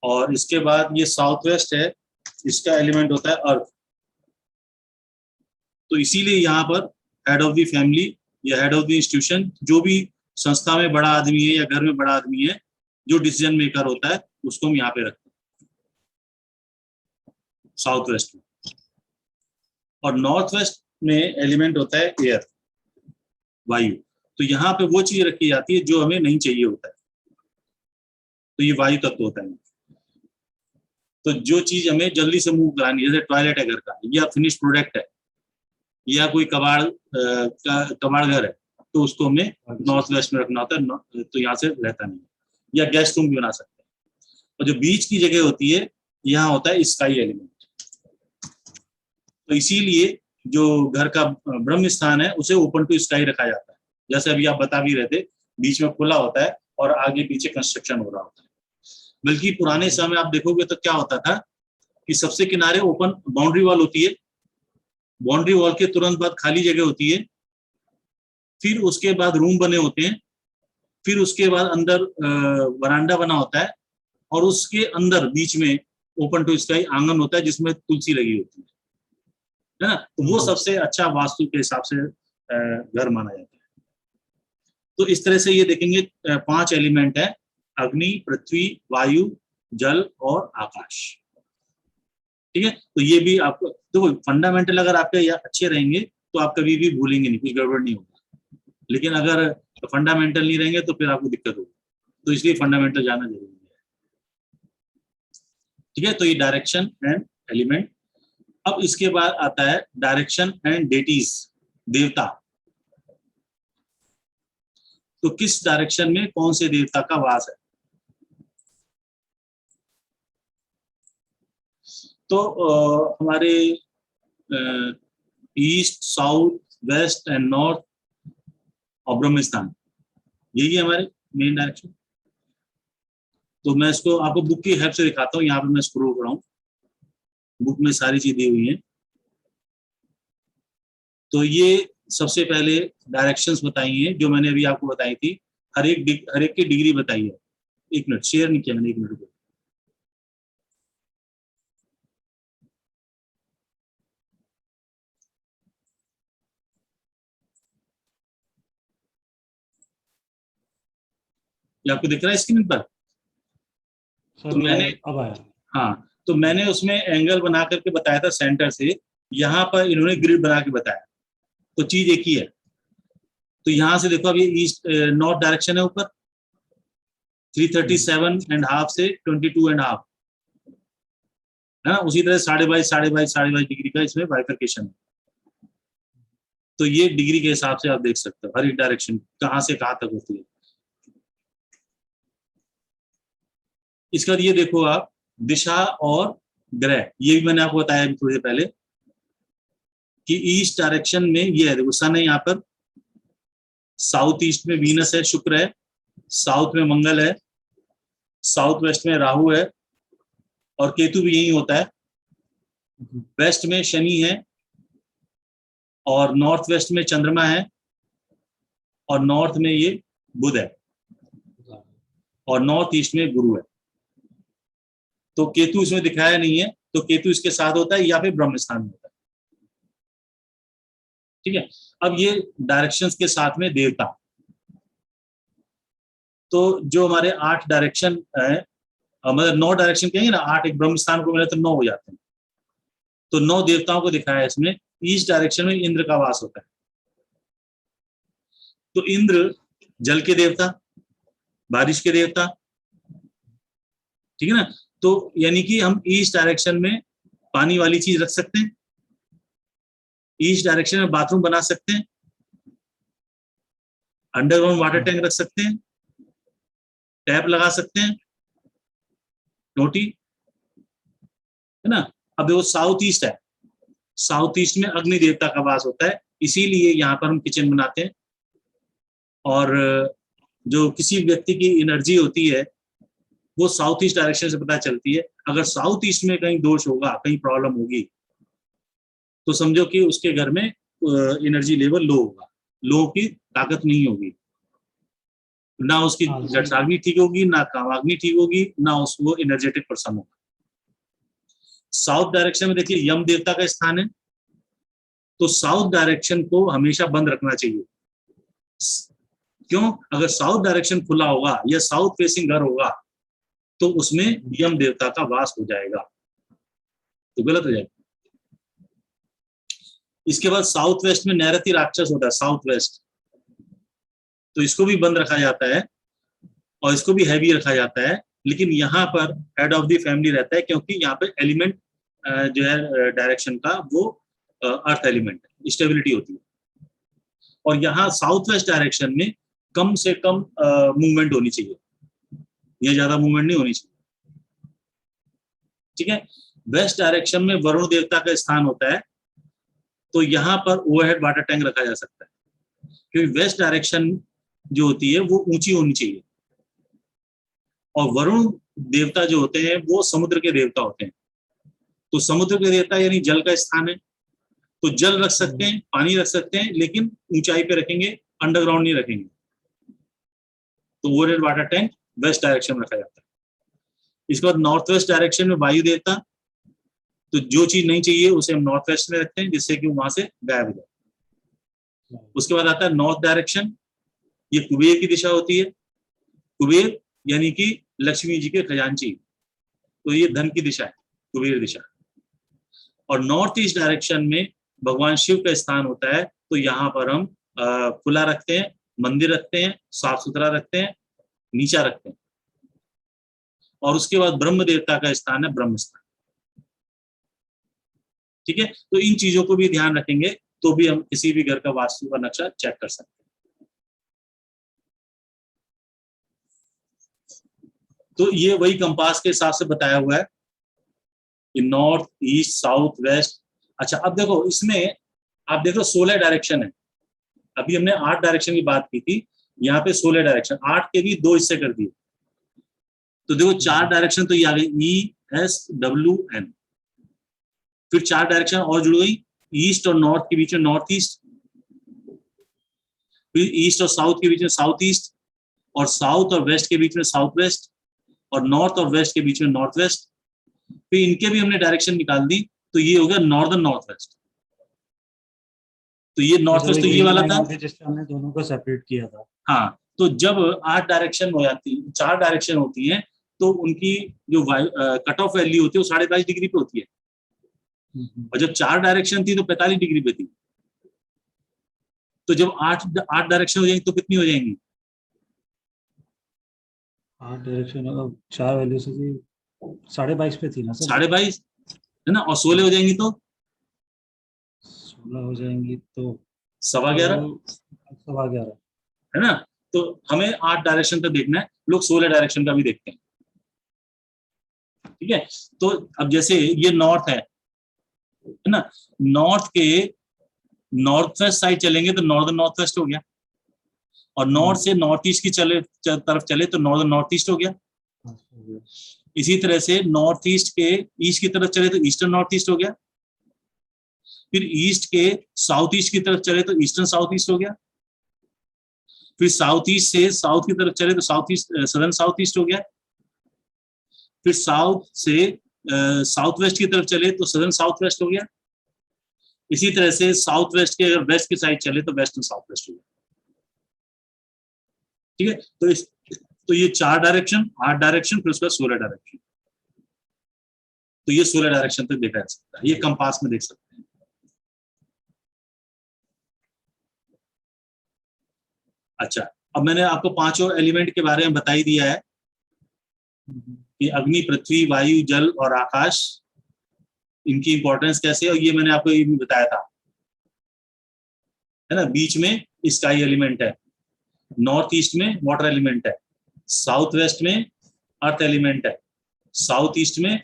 और इसके बाद ये साउथ वेस्ट है, इसका एलिमेंट होता है अर्थ। तो इसीलिए यहाँ पर हेड ऑफ द फैमिली या हेड ऑफ द इंस्टीट्यूशन, जो भी संस्था में बड़ा आदमी है या घर में बड़ा आदमी है, जो डिसीजन मेकर होता है, उसको हम यहाँ पे रखते हैं साउथ वेस्ट में। और नॉर्थ वेस्ट में एलिमेंट होता है एयर, वायु। तो यहाँ पे वो चीज रखी जाती है जो हमें नहीं चाहिए होता है, तो ये वायु तत्व होता है। तो जो चीज हमें जल्दी से मूव करानी है, जैसे टॉयलेट है घर का, या फिनिश प्रोडक्ट है, या कोई कबाड़ घर है, तो उसको हमें नॉर्थ वेस्ट में रखना होता है, तो यहाँ से रहता नहीं। या गेस्ट रूम भी बना सकते हैं। और जो बीच की जगह होती है, यहाँ होता है स्काई एलिमेंट। तो इसीलिए जो घर का ब्रह्म स्थान है, उसे ओपन टू स्काई रखा जाता है। जैसे अभी आप बता भी रहे थे, बीच में खुला होता है और आगे पीछे कंस्ट्रक्शन हो रहा होता है। बल्कि पुराने समय आप देखोगे तो क्या होता था कि सबसे किनारे ओपन बाउंड्री वॉल होती है, बाउंड्री वॉल के तुरंत बाद खाली जगह होती है, फिर उसके बाद रूम बने होते हैं, फिर उसके बाद अंदर वरांडा बना होता है, और उसके अंदर बीच में ओपन टू स्काई आंगन होता है जिसमें तुलसी लगी होती है ना। तो वो सबसे अच्छा वास्तु के हिसाब से घर माना जाता है। तो इस तरह से ये देखेंगे 5 एलिमेंट है, अग्नि, पृथ्वी, वायु, जल और आकाश। ठीक है, तो ये भी आपको देखो, फंडामेंटल अगर आपके अच्छे रहेंगे तो आप कभी भी भूलेंगे नहीं, कुछ गड़बड़ नहीं होगा। लेकिन अगर फंडामेंटल नहीं रहेंगे तो फिर आपको दिक्कत होगी। तो इसलिए फंडामेंटल जाना जरूरी है। ठीक है, तो ये डायरेक्शन एंड एलिमेंट। अब इसके बाद आता है डायरेक्शन एंड डेटीज, देवता। तो किस डायरेक्शन में कौन से देवता का वास है। तो हमारे east, south, west and north और ब्रह्मस्थान, यही है हमारे मेन डायरेक्शन। तो मैं इसको आपको बुक की हेल्प से दिखाता हूँ। यहाँ पे मैं स्क्रॉल कर रहा हूँ, बुक में सारी चीजें दी हुई हैं। तो ये सबसे पहले डायरेक्शंस बताई हैं जो मैंने अभी आपको बताई थी। हर एक की डिग्री बताई है। एक मिनट, शेयर नहीं किया मैंने, एक मिनट को। ये आपको दिख रहा है स्क्रीन पर? सर तो मैंने, अब आया। हाँ, तो मैंने उसमें एंगल बना करके बताया था सेंटर से, यहाँ पर इन्होंने ग्रिड बना के बताया, तो चीज एक ही है। तो यहाँ से देखो अब ये ईस्ट नॉर्थ डायरेक्शन है ऊपर, 337.5 से 22.5 है ना। उसी तरह 22.5 डिग्री का इसमें बाइफरकेशन है। तो ये डिग्री के हिसाब से आप देख सकते हो हर एक डायरेक्शन कहाँ से कहाँ तक होती है। इसके बाद ये देखो आप दिशा और ग्रह, ये भी मैंने आपको बताया अभी थोड़ी देर पहले कि ईस्ट डायरेक्शन में ये है, देखो सन है यहाँ पर, साउथ ईस्ट में वीनस है, शुक्र है, साउथ में मंगल है, साउथ वेस्ट में राहु है, और केतु भी यही होता है। वेस्ट में शनि है, और नॉर्थ वेस्ट में चंद्रमा है, और नॉर्थ में ये बुध है, और नॉर्थ ईस्ट में गुरु है। तो केतु इसमें दिखाया नहीं है, तो केतु इसके साथ होता है या फिर ब्रह्म स्थान में होता है। ठीक है, अब ये डायरेक्शंस के साथ में देवता, तो जो हमारे 8 डायरेक्शन है, मतलब 9 डायरेक्शन कहेंगे ना, 8 एक ब्रह्म स्थान को मिले तो 9 हो जाते हैं। तो 9 देवताओं को दिखाया है इसमें। ईस्ट डायरेक्शन में इंद्र का वास होता है। तो इंद्र जल के देवता, बारिश के देवता, ठीक है ना। तो यानी कि हम ईस्ट डायरेक्शन में पानी वाली चीज रख सकते हैं, ईस्ट डायरेक्शन में बाथरूम बना सकते हैं, अंडरग्राउंड वाटर टैंक रख सकते हैं, टैप लगा सकते हैं, टोटी, है ना। अब देखो साउथ ईस्ट है, साउथ ईस्ट में अग्नि देवता का वास होता है, इसीलिए यहाँ पर हम किचन बनाते हैं। और जो किसी व्यक्ति की एनर्जी होती है वो साउथ ईस्ट डायरेक्शन से पता चलती है। अगर साउथ ईस्ट में कहीं दोष होगा, कहीं प्रॉब्लम होगी, तो समझो कि उसके घर में एनर्जी लेवल लो होगा, लो की ताकत नहीं होगी, ना उसकी जठराग्नि ठीक होगी, ना कामाग्नि ठीक होगी, ना उसको एनर्जेटिक पर्सन होगा। साउथ डायरेक्शन में देखिए यम देवता का स्थान है, तो साउथ डायरेक्शन को हमेशा बंद रखना चाहिए। क्यों? अगर साउथ डायरेक्शन खुला होगा या साउथ फेसिंग घर होगा तो उसमें यम देवता का वास हो जाएगा, तो गलत हो जाएगा। इसके बाद साउथ वेस्ट में नैरति राक्षस होता है, साउथ वेस्ट, तो इसको भी बंद रखा जाता है और इसको भी हैवी रखा जाता है। लेकिन यहाँ पर हेड ऑफ द फैमिली रहता है, क्योंकि यहाँ पे एलिमेंट जो है डायरेक्शन का वो अर्थ एलिमेंट है, स्टेबिलिटी होती है। और यहाँ साउथ वेस्ट डायरेक्शन में कम से कम मूवमेंट होनी चाहिए, ये ज्यादा मूवमेंट नहीं होनी चाहिए। ठीक है, वेस्ट डायरेक्शन में वरुण देवता का स्थान होता है, तो यहाँ पर ओवरहेड वाटर टैंक रखा जा सकता है, क्योंकि वेस्ट डायरेक्शन जो होती है वो ऊंची होनी चाहिए। और वरुण देवता जो होते हैं वो समुद्र के देवता होते हैं, तो समुद्र के देवता यानी जल का स्थान है, तो जल रख सकते हैं, पानी रख सकते हैं, लेकिन ऊंचाई पे रखेंगे, अंडरग्राउंड नहीं रखेंगे। तो overhead water tank west direction में रखा जाता है। इसके बाद नॉर्थ वेस्ट डायरेक्शन में वायु देवता, तो जो चीज नहीं चाहिए उसे हम नॉर्थ वेस्ट में रखते हैं, जिससे कि वहां से गायब हो जाए। उसके बाद आता है नॉर्थ डायरेक्शन, ये कुबेर की दिशा होती है। कुबेर यानी कि लक्ष्मी जी के खजांची, तो ये धन की दिशा है, कुबेर दिशा। और नॉर्थ ईस्ट डायरेक्शन में भगवान शिव का स्थान होता है, तो यहाँ पर हम खुला रखते हैं, मंदिर रखते हैं, साफ सुथरा रखते हैं, नीचा रखते हैं। और उसके बाद ब्रह्म देवता का स्थान है ब्रह्म स्थान। ठीक है, तो इन चीजों को भी ध्यान रखेंगे तो भी हम किसी भी घर का वास्तु का नक्शा चेक कर सकते हैं। तो ये वही कंपास के हिसाब से बताया हुआ है कि नॉर्थ ईस्ट साउथ वेस्ट। अच्छा, अब देखो इसमें आप देखो 16 डायरेक्शन है, अभी हमने 8 डायरेक्शन की बात की थी, यहाँ पे 16 डायरेक्शन, 8 के भी 2 हिस्से कर दिए। तो देखो 4 डायरेक्शन तो ये आ गई, ESWN, फिर 4 डायरेक्शन और जुड़ गई, ईस्ट और नॉर्थ के बीच में नॉर्थ ईस्ट, फिर ईस्ट और साउथ के बीच में साउथ ईस्ट, और साउथ और वेस्ट के बीच में साउथ वेस्ट, और नॉर्थ और वेस्ट के बीच में नॉर्थ वेस्ट। फिर इनके भी हमने डायरेक्शन निकाल दी, तो ये हो गया नॉर्दर्न नॉर्थ वेस्ट। तो ये नॉर्थ वेस्ट तो ये वाला था जिससे हमने दोनों को सेपरेट किया था। हाँ, तो जब 8 डायरेक्शन हो जाती, 4 डायरेक्शन होती हैं, तो उनकी जो कट ऑफ वैल्यू होती है वो 22.5 डिग्री पे होती है, और जब 4 डायरेक्शन थी तो 45 डिग्री पे थी। तो जब 8 डायरेक्शन हो जाएंगी तो कितनी हो जाएंगी? 8 डायरेक्शन, 4 वैल्यू से थी 22.5 पे थी ना सर? 22.5 है ना, और 16 हो जाएंगी तो 16 हो जाएंगी तो 11.25 11.15। है ना। तो हमें 8 डायरेक्शन का देखना है, लोग 16 डायरेक्शन का भी देखते हैं। ठीक है, तो अब जैसे ये नॉर्थ है ना, नॉर्थ के नॉर्थ वेस्ट साइड चलेंगे तो नॉर्दर्न नॉर्थ वेस्ट हो गया, और नॉर्थ से नॉर्थ ईस्ट की तरफ चले तो नॉर्दर्न नॉर्थ ईस्ट हो गया। इसी तरह से नॉर्थ ईस्ट के ईस्ट की तरफ चले तो ईस्टर्न नॉर्थ ईस्ट हो गया, फिर ईस्ट के साउथ ईस्ट की तरफ चले तो ईस्टर्न साउथ ईस्ट हो गया, फिर साउथ ईस्ट से साउथ की तरफ चले तो south east southern south east हो गया, फिर साउथ से साउथ वेस्ट की तरफ चले तो सदर्न साउथ वेस्ट हो गया। इसी तरह से साउथ वेस्ट के अगर वेस्ट की साइड चले तो वेस्टर्न साउथ वेस्ट हो गया। ठीक है, तो ये 4 डायरेक्शन, 8 डायरेक्शन, फिर उसका 16 डायरेक्शन। तो ये 16 डायरेक्शन तक देखा जा सकता है, ये कंपास में देख सकते हैं। अच्छा, अब मैंने आपको पांचों एलिमेंट के बारे में बता ही दिया है कि अग्नि, पृथ्वी, वायु, जल और आकाश, इनकी इंपॉर्टेंस कैसे है, और ये मैंने आपको ये भी बताया था, है ना। बीच में स्काई एलिमेंट है, नॉर्थ ईस्ट में वाटर एलिमेंट है, साउथ वेस्ट में अर्थ एलिमेंट है, साउथ ईस्ट में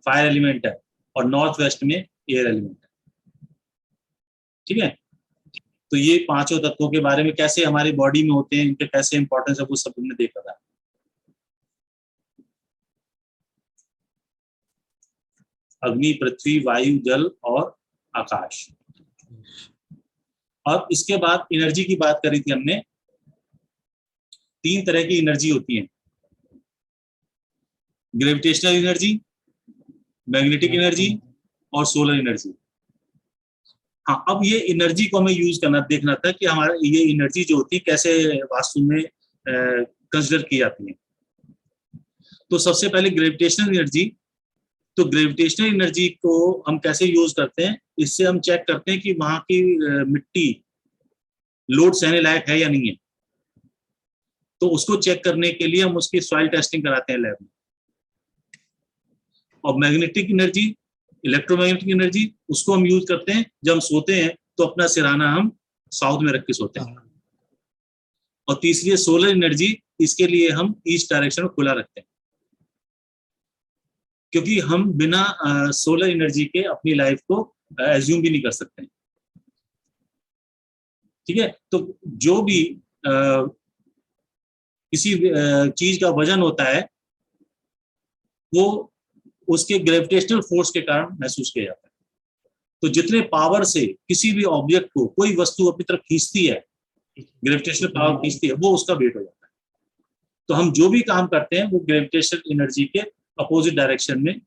फायर एलिमेंट है, और नॉर्थ वेस्ट में एयर एलिमेंट है। ठीक है, तो ये पांचों तत्वों के बारे में, कैसे हमारी बॉडी में होते हैं, इनके कैसे इंपॉर्टेंस है, वो सब हमने देखा था। अग्नि, पृथ्वी, वायु, जल और आकाश। अब इसके बाद एनर्जी की बात करी थी हमने। 3 तरह की एनर्जी होती है, ग्रेविटेशनल एनर्जी, मैग्नेटिक एनर्जी और सोलर एनर्जी। हाँ, अब ये एनर्जी को हमें यूज करना, देखना था कि हमारा ये एनर्जी जो होती है कैसे वास्तु में कंसिडर की जाती है। तो सबसे पहले ग्रेविटेशनल एनर्जी। तो ग्रेविटेशनल एनर्जी को हम कैसे यूज करते हैं, इससे हम चेक करते हैं कि वहां की मिट्टी लोड सहने लायक है या नहीं है। तो उसको चेक करने के लिए हम उसकी सॉइल टेस्टिंग कराते हैं लैब में। और मैग्नेटिक एनर्जी, इलेक्ट्रोमैग्नेटिक एनर्जी, उसको हम यूज करते हैं जब हम सोते हैं तो अपना सिरहाना हम साउथ में रख के सोते हैं। और तीसरी है सोलर एनर्जी, इसके लिए हम ईस्ट डायरेक्शन में खुला रखते हैं, क्योंकि हम बिना सोलर एनर्जी के अपनी लाइफ को एज्यूम भी नहीं कर सकते। ठीक है, तो जो भी किसी चीज का वजन होता है वो उसके ग्रेविटेशनल फोर्स के कारण महसूस किया जाता है। तो जितने पावर से किसी भी ऑब्जेक्ट को कोई वस्तु अपनी तरफ खींचती है, ग्रेविटेशनल पावर खींचती है, वो उसका वेट हो जाता है। तो हम जो भी काम करते हैं वो ग्रेविटेशनल एनर्जी के अपोजिट डायरेक्शन में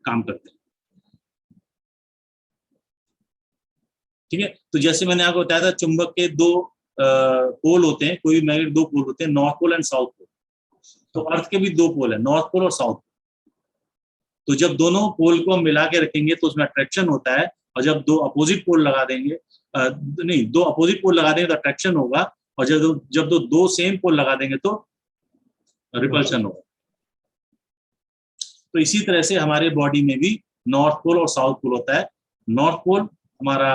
काम करते हैं। ठीक है, तो जैसे मैंने आपको बताया था, चुंबक के 2 पोल होते हैं, कोई मैग्नेट 2 पोल होते हैं, north pole and south pole. तो अर्थ के भी 2 पोल है, नॉर्थ पोल और साउथ पोल। तो जब दोनों पोल को हम मिला के रखेंगे तो उसमें अट्रैक्शन होता है, और जब 2 अपोजिट पोल लगा देंगे, नहीं 2 अपोजिट पोल लगा देंगे तो अट्रैक्शन होगा, और जब 2 सेम पोल लगा देंगे तो रिपल्शन होगा। तो इसी तरह से हमारे बॉडी में भी नॉर्थ पोल और साउथ पोल होता है। नॉर्थ पोल हमारा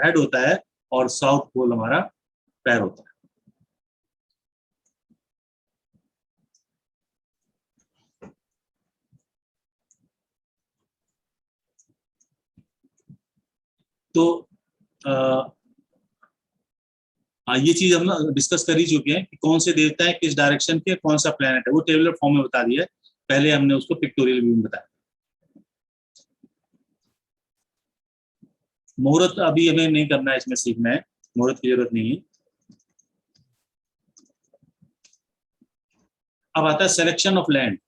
हेड होता है और साउथ पोल हमारा पैर होता है। तो ये चीज हम डिस्कस कर ही चुके हैं कि कौन से देवता है, किस डायरेक्शन के, कौन सा प्लेनेट है, वो टेबुलर फॉर्म में बता दिया है। पहले हमने उसको पिक्टोरियल व्यू में बताया। मुहूर्त अभी हमें नहीं करना है, इसमें सीखना है, मुहूर्त की जरूरत नहीं है। अब आता है सिलेक्शन ऑफ लैंड।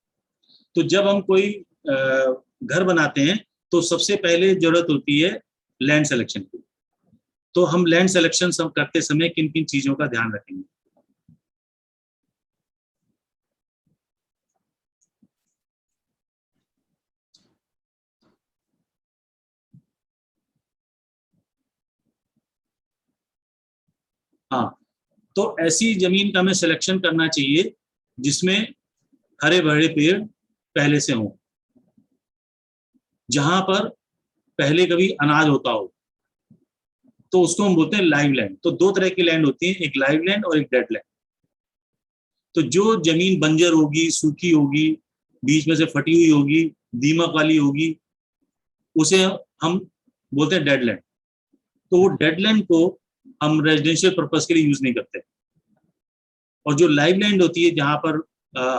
तो जब हम कोई घर बनाते हैं तो सबसे पहले जरूरत होती है लैंड सिलेक्शन की। तो हम लैंड सिलेक्शन करते समय किन किन चीजों का ध्यान रखेंगे। हाँ, तो ऐसी जमीन का हमें सिलेक्शन करना चाहिए जिसमें हरे भरे पेड़ पहले से हों, जहां पर पहले कभी अनाज होता हो, तो उसको हम बोलते हैं लाइव लैंड। तो दो तरह की लैंड होती है, एक लाइव लैंड और एक डेड लैंड। तो जो जमीन बंजर होगी, सूखी होगी, बीच में से फटी हुई होगी, दीमक वाली होगी, उसे हम बोलते हैं डेड लैंड। तो वो डेड लैंड को हम रेजिडेंशियल पर्पस के लिए यूज नहीं करते। और जो लाइव लैंड होती है, जहां पर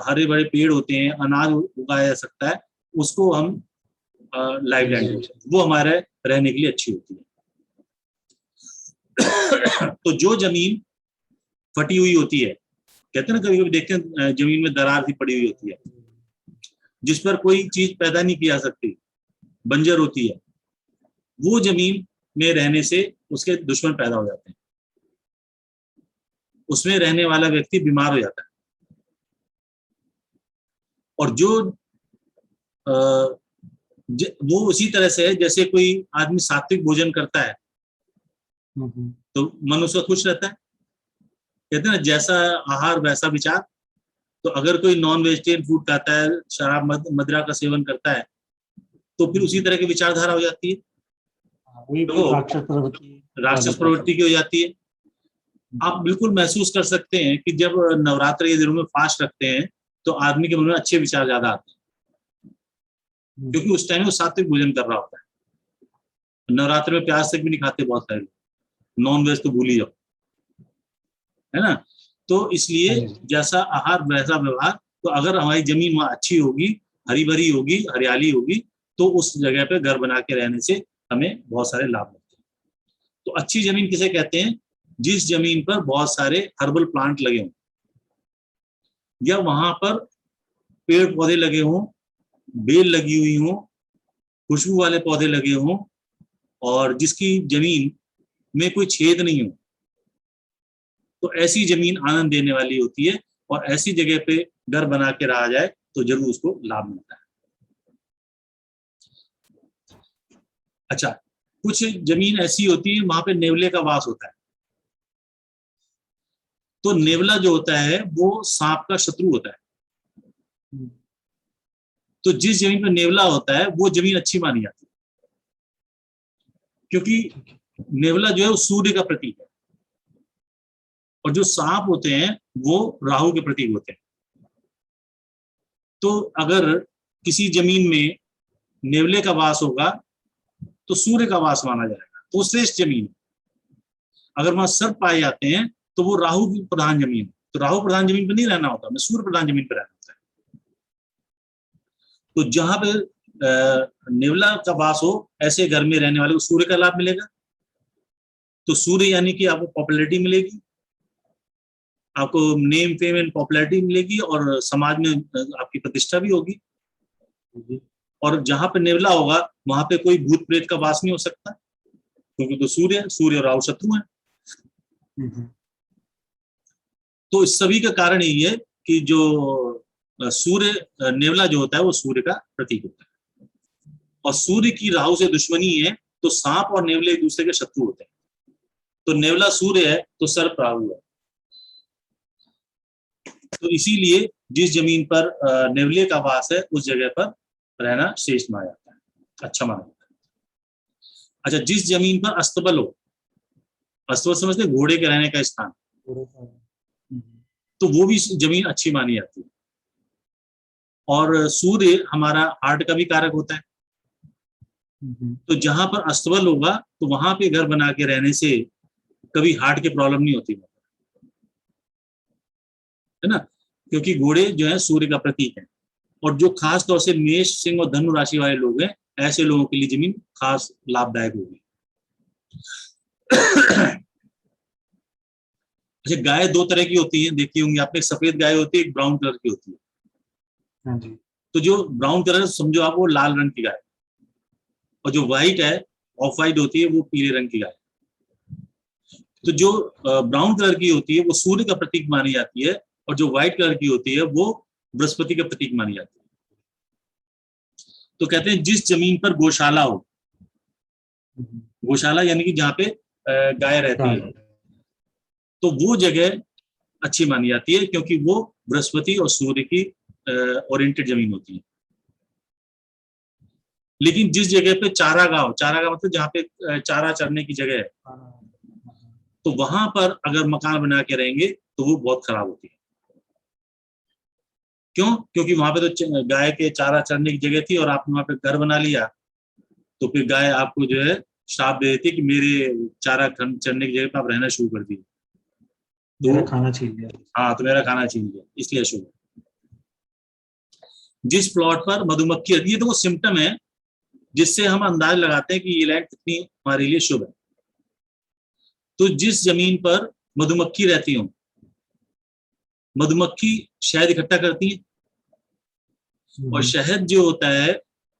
हरे भरे पेड़ होते हैं, अनाज उगाया जा सकता है, उसको हम लाइव लैंड बोलते हैं। वो हमारे रहने के लिए अच्छी होती है। तो जो जमीन फटी हुई होती है, कहते हैं ना, कभी कभी देखते हैं जमीन में दरार सी पड़ी हुई होती है, जिस पर कोई चीज पैदा नहीं की जा सकती, बंजर होती है, वो जमीन में रहने से उसके दुश्मन पैदा हो जाते हैं, उसमें रहने वाला व्यक्ति बीमार हो जाता है। और जो वो उसी तरह से है जैसे कोई आदमी सात्विक भोजन करता है तो मन उसका खुश रहता है। कहते हैं ना, जैसा आहार वैसा विचार। तो अगर कोई नॉन वेजिटेरियन फूड खाता है, शराब मदिरा का सेवन करता है, तो फिर उसी तरह की विचारधारा हो जाती है, वही तो राक्षस प्रवृत्ति की हो जाती है। आप बिल्कुल महसूस कर सकते हैं कि जब नवरात्र के दिनों में फास्ट रखते हैं तो आदमी के मन में अच्छे विचार ज्यादा आते हैं, क्योंकि उस टाइम वो सात्विक भोजन कर रहा होता है। नवरात्र में प्याज तक भी नहीं खाते बहुत सारे लोग, नॉन वेज तो भूल ही जाओ, है ना। तो इसलिए जैसा आहार वैसा व्यवहार। तो अगर हमारी जमीन वहां अच्छी होगी, हरी भरी होगी, हरियाली होगी, तो उस जगह पे घर बना के रहने से हमें बहुत सारे लाभ मिलते हैं। तो अच्छी जमीन किसे कहते हैं? जिस जमीन पर बहुत सारे हर्बल प्लांट लगे हों, या वहां पर पेड़ पौधे लगे हों, बेल लगी हुई हों, खुशबू वाले पौधे लगे हों, और जिसकी जमीन में कोई छेद नहीं हो, तो ऐसी जमीन आनंद देने वाली होती है। और ऐसी जगह पे घर बना के रहा जाए तो जरूर उसको लाभ मिलता है। अच्छा, कुछ जमीन ऐसी होती है वहां पे नेवले का वास होता है। तो नेवला जो होता है वो सांप का शत्रु होता है। तो जिस जमीन पर नेवला होता है वो जमीन अच्छी मानी जाती है, क्योंकि नेवला जो है वो सूर्य का प्रतीक है, और जो सांप होते हैं वो राहु के प्रतीक होते हैं। तो अगर किसी जमीन में नेवले का वास होगा तो सूर्य का वास माना जाएगा, तो श्रेष्ठ जमीन। अगर वहां सर्प पाए जाते हैं तो वो राहु की प्रधान जमीन है। तो राहु प्रधान जमीन पर नहीं रहना होता, हमें सूर्य प्रधान जमीन पर रहना होता है। तो जहां पे नेवला का वास हो, ऐसे घर में रहने वाले को सूर्य का लाभ मिलेगा। तो सूर्य यानी कि आपको पॉपुलैरिटी मिलेगी, आपको नेम फेम एंड पॉपुलैरिटी मिलेगी, और समाज में आपकी प्रतिष्ठा भी होगी। और जहां पे नेवला होगा वहां पे कोई भूत प्रेत का वास नहीं हो सकता, क्योंकि तो सूर्य और राहु शत्रु है। तो इस सभी का कारण यही है कि जो सूर्य, नेवला जो होता है वो सूर्य का प्रतीक होता है, और सूर्य की राहु से दुश्मनी है, तो सांप और नेवले एक दूसरे के शत्रु होते हैं। तो नेवला सूर्य है तो सर्प राहु है। तो इसीलिए जिस जमीन पर नेवले का वास है उस जगह पर रहना श्रेष्ठ माना जाता है, अच्छा माना जाता है। अच्छा, जिस जमीन पर अस्तबल हो, अस्तबल समझते घोड़े के रहने का स्थान, तो वो भी जमीन अच्छी मानी जाती है। और सूर्य हमारा हार्ट का भी कारक होता है। तो जहां पर अस्तबल होगा तो वहां पे घर बना के रहने से कभी हार्ट की प्रॉब्लम नहीं होती, है ना, क्योंकि घोड़े जो है सूर्य का प्रतीक है। और जो खास तौर से मेष, सिंह और धनु राशि वाले लोग हैं, ऐसे लोगों के लिए जमीन खास लाभदायक होगी। अच्छा, गाय दो तरह की होती है, देखी होंगी आपने, एक सफेद गाय होती है, एक ब्राउन कलर की होती है। हाँ जी। तो जो ब्राउन कलर समझो आप, वो लाल रंग की गाय, और जो व्हाइट है, ऑफ व्हाइट होती है, वो पीले रंग की गाय। तो जो ब्राउन कलर की होती है वो सूर्य का प्रतीक मानी जाती है, और जो व्हाइट कलर की होती है वो बृहस्पति का प्रतीक मानी जाती है। तो कहते हैं जिस जमीन पर गौशाला हो, गौशाला यानी कि जहाँ पे गाय रहती है, तो वो जगह अच्छी मानी जाती है, क्योंकि वो बृहस्पति और सूर्य की ओरिएंटेड जमीन होती है। लेकिन जिस जगह पे चारागाह, चारागाह मतलब जहाँ पे चारा चरने की जगह है, तो वहां पर अगर मकान बना के रहेंगे तो वो बहुत खराब होती है। क्यों? क्योंकि वहां पे तो गाय के चारा चरने की जगह थी और आपने वहां पे घर बना लिया, तो फिर गाय आपको जो है श्राप दे देती है कि मेरे चारा चरने की जगह पे आप रहना शुरू कर दिए, मेरा खाना छीन लिया। हाँ, तो मेरा खाना छीन लिया, इसलिए अशुभ। जिस प्लॉट पर मधुमक्खी, ये तो वो सिम्टम है जिससे हम अंदाज लगाते हैं कि ये लैंड कितनी हमारे लिए शुभ है। तो जिस जमीन पर मधुमक्खी रहती हो, मधुमक्खी शहद इकट्ठा करती है, और शहद जो होता है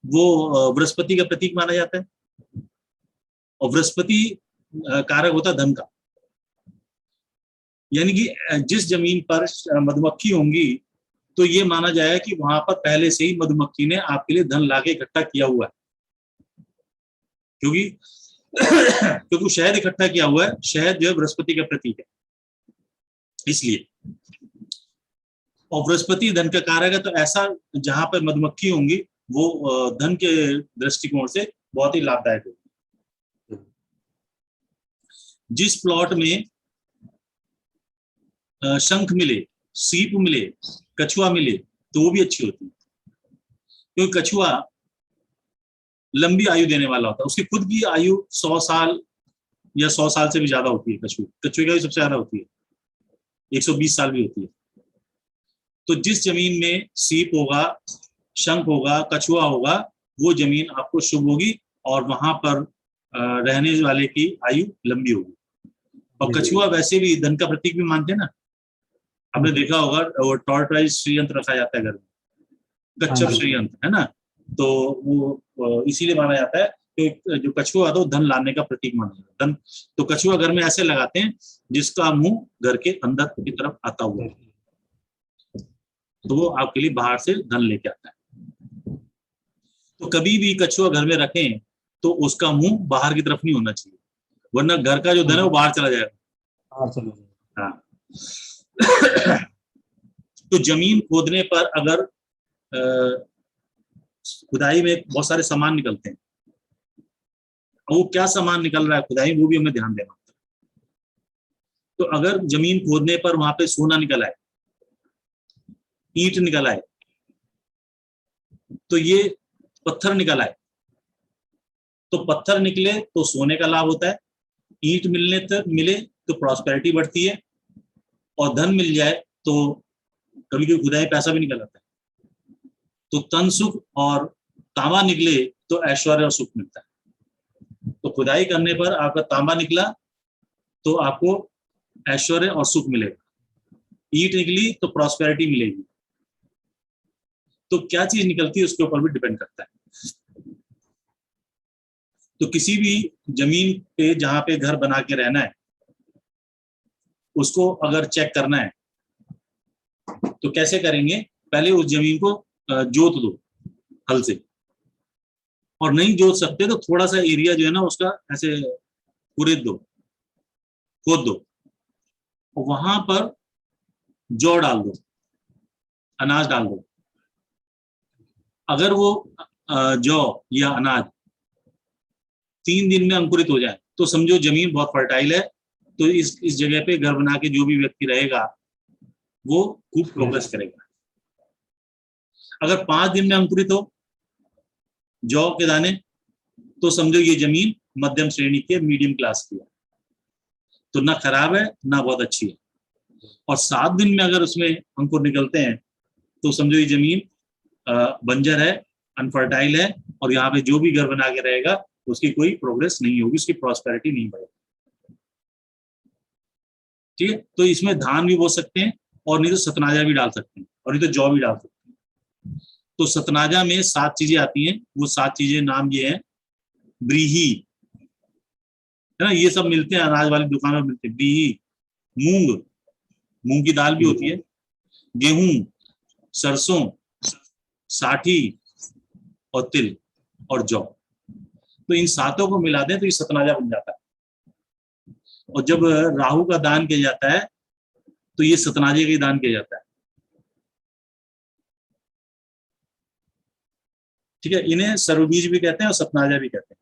वो बृहस्पति का प्रतीक माना जाता है, और बृहस्पति कारक होता है धन का। यानी कि जिस जमीन पर मधुमक्खी होंगी तो ये माना जाएगा कि वहां पर पहले से ही मधुमक्खी ने आपके लिए धन लाके इकट्ठा किया हुआ है, क्योंकि क्योंकि शहद इकट्ठा किया हुआ है। शहद जो है बृहस्पति का प्रतीक है, इसलिए। और बृहस्पति धन का कारक है, तो ऐसा जहां पर मधुमक्खी होंगी वो धन के दृष्टिकोण से बहुत ही लाभदायक होगी। जिस प्लॉट में शंख मिले, सीप मिले, कछुआ मिले, तो वो भी अच्छी होती है, क्योंकि कछुआ लंबी आयु देने वाला होता है। उसकी खुद की आयु 100 साल या 100 साल से भी ज्यादा होती है। कछुए की आयु सबसे ज्यादा होती है, 120 साल भी होती है। तो जिस जमीन में सीप होगा, शंख होगा, कछुआ होगा, वो जमीन आपको शुभ होगी और वहां पर रहने वाले की आयु लंबी होगी। और कछुआ वैसे भी धन का प्रतीक भी मानते हैं ना, आपने देखा होगा, वो टॉर्टराइज श्रीयंत्र रखा जाता है घर में, कच्छप श्रीयंत्र, है ना। तो वो इसीलिए माना जाता है कि जो कछुआ था वो धन लाने का प्रतीक माना जाता है। धन, तो कछुआ घर में ऐसे लगाते हैं जिसका मुंह घर के अंदर की तरफ आता हुआ है, तो वो आपके लिए बाहर से धन लेके आता है। तो कभी भी कछुआ घर में रखें तो उसका मुंह बाहर की तरफ नहीं होना चाहिए, वरना घर का जो धन है वो बाहर चला जाएगा। हाँ। तो जमीन खोदने पर अगर खुदाई में बहुत सारे सामान निकलते हैं, वो क्या सामान निकल रहा है खुदाई, वो भी हमें ध्यान देना होता है। तो अगर जमीन खोदने पर वहां पे सोना निकला है, ईंट निकला है, तो ये पत्थर निकला है, तो पत्थर निकले तो सोने का लाभ होता है, ईंट मिले तो प्रॉस्पेरिटी बढ़ती है, और धन मिल जाए तो कभी कभी खुदाई पैसा भी निकल आता है। तो तन सुख और तांबा निकले तो ऐश्वर्य और सुख मिलता है। तो खुदाई करने पर आपका तांबा निकला तो आपको ऐश्वर्य और सुख मिलेगा, ईंट निकली तो प्रॉस्पेरिटी मिलेगी। तो क्या चीज निकलती है उसके ऊपर भी डिपेंड करता है। तो किसी भी जमीन पे जहां पे घर बना के रहना है, उसको अगर चेक करना है तो कैसे करेंगे? पहले उस जमीन को जोत दो हल से, और नहीं जोत सकते तो थोड़ा सा एरिया जो है ना उसका ऐसे कुरेद दो, खोद दो, और वहां पर जौ डाल दो, अनाज डाल दो। अगर वो जौ या अनाज 3 दिन में अंकुरित हो जाए तो समझो जमीन बहुत फर्टाइल है, तो इस जगह पे घर बना के जो भी व्यक्ति रहेगा वो खूब प्रोग्रेस करेगा। अगर 5 दिन में अंकुरित हो जौ के दाने, तो समझो ये जमीन मध्यम श्रेणी की, मीडियम क्लास की है, तो ना खराब है ना बहुत अच्छी है। और 7 दिन में अगर उसमें अंकुर निकलते हैं तो समझो ये जमीन बंजर है, अनफर्टाइल है, और यहाँ पे जो भी घर बना के रहेगा उसकी कोई प्रोग्रेस नहीं होगी, उसकी प्रॉस्पेरिटी नहीं बढ़ेगी। ठीक है, तो इसमें धान भी बो सकते हैं, और नहीं तो सतनाजा भी डाल सकते हैं, और नहीं तो जौ भी डाल सकते हैं। तो सतनाजा में 7 चीजें आती हैं, वो 7 चीजें नाम ये हैं। ब्रीही, है ना, ये सब मिलते हैं अनाज वाली दुकानों में मिलते हैं। ब्रीही, मूंग, मूंग की दाल भी होती है, गेहूं, सरसों, साठी और तिल और जौ। तो इन 7 को मिला दें तो ये सतनाजा बन जाता है। और जब राहु का दान किया जाता है तो ये सतनाजे का ही दान किया जाता है। ठीक है, इन्हें सर्वबीज भी कहते हैं और सतनाजा भी कहते हैं।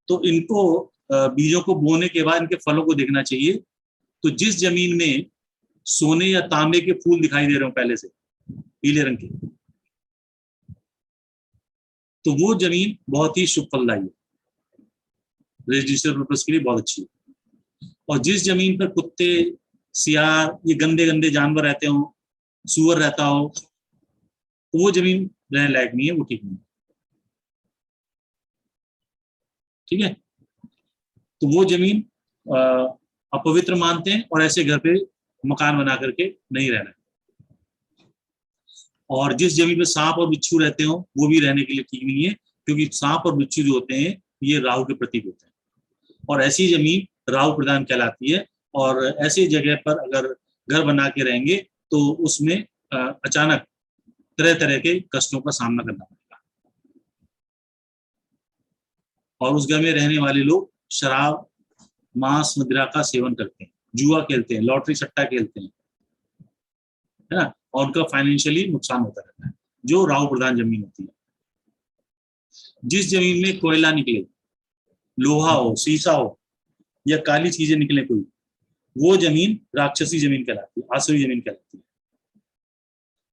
तो इनको बीजों को बोने के बाद इनके फलों को देखना चाहिए। तो जिस जमीन में सोने या तांबे के फूल दिखाई दे रहे हो पहले से पीले रंग के, तो वो जमीन बहुत ही शुभ फलदायी है, रेजिस्टर पर्पस के लिए बहुत अच्छी है। और जिस जमीन पर कुत्ते, सियार, ये गंदे गंदे जानवर रहते हो, सुअर रहता हो, तो वो जमीन रहने लायक नहीं है, वो ठीक नहीं है। ठीक है, तो वो जमीन अपवित्र मानते हैं और ऐसे घर पे मकान बना करके नहीं रहना है। और जिस जमीन पे सांप और बिच्छू रहते हो वो भी रहने के लिए ठीक नहीं है, क्योंकि सांप और बिच्छू जो होते हैं ये राहु के प्रतीक होते हैं, और ऐसी जमीन राहु प्रधान कहलाती है। और ऐसी जगह पर अगर घर बना के रहेंगे तो उसमें अचानक तरह तरह के कष्टों का सामना करना पड़ेगा। और उस घर में रहने वाले लोग शराब, मांस, मदिरा का सेवन करते हैं, जुआ खेलते हैं, लॉटरी सट्टा खेलते हैं, है ना, और उनका फाइनेंशियली नुकसान होता रहता है, जो राहु प्रधान जमीन होती है। जिस जमीन में कोयला निकले, लोहा हो, शीशा हो या काली चीजें निकले कोई, वो जमीन राक्षसी जमीन कहलाती है, आसुरी जमीन कहलाती है।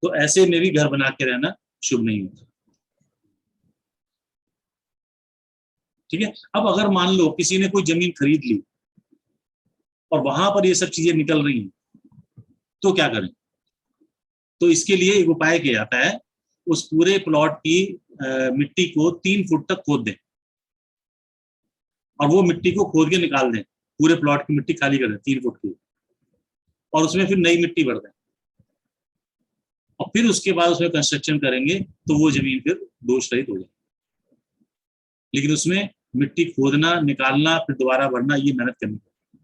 तो ऐसे में भी घर बना के रहना शुभ नहीं होता। ठीक है, अब अगर मान लो किसी ने कोई जमीन खरीद ली और वहां पर ये सब चीजें निकल रही हैं, तो क्या करें? तो इसके लिए एक उपाय किया जाता है, उस पूरे प्लॉट की मिट्टी को 3 फुट तक खोद दें और वो मिट्टी को खोद के निकाल दें, पूरे प्लॉट की मिट्टी खाली कर दें 3 फुट की, और उसमें फिर नई मिट्टी भर दें, और फिर उसके बाद उसमें कंस्ट्रक्शन करेंगे तो वो जमीन फिर दोष रहित हो जाएगी। लेकिन उसमें मिट्टी खोदना, निकालना, फिर दोबारा भरना, ये मेहनत करनी पड़ेगी।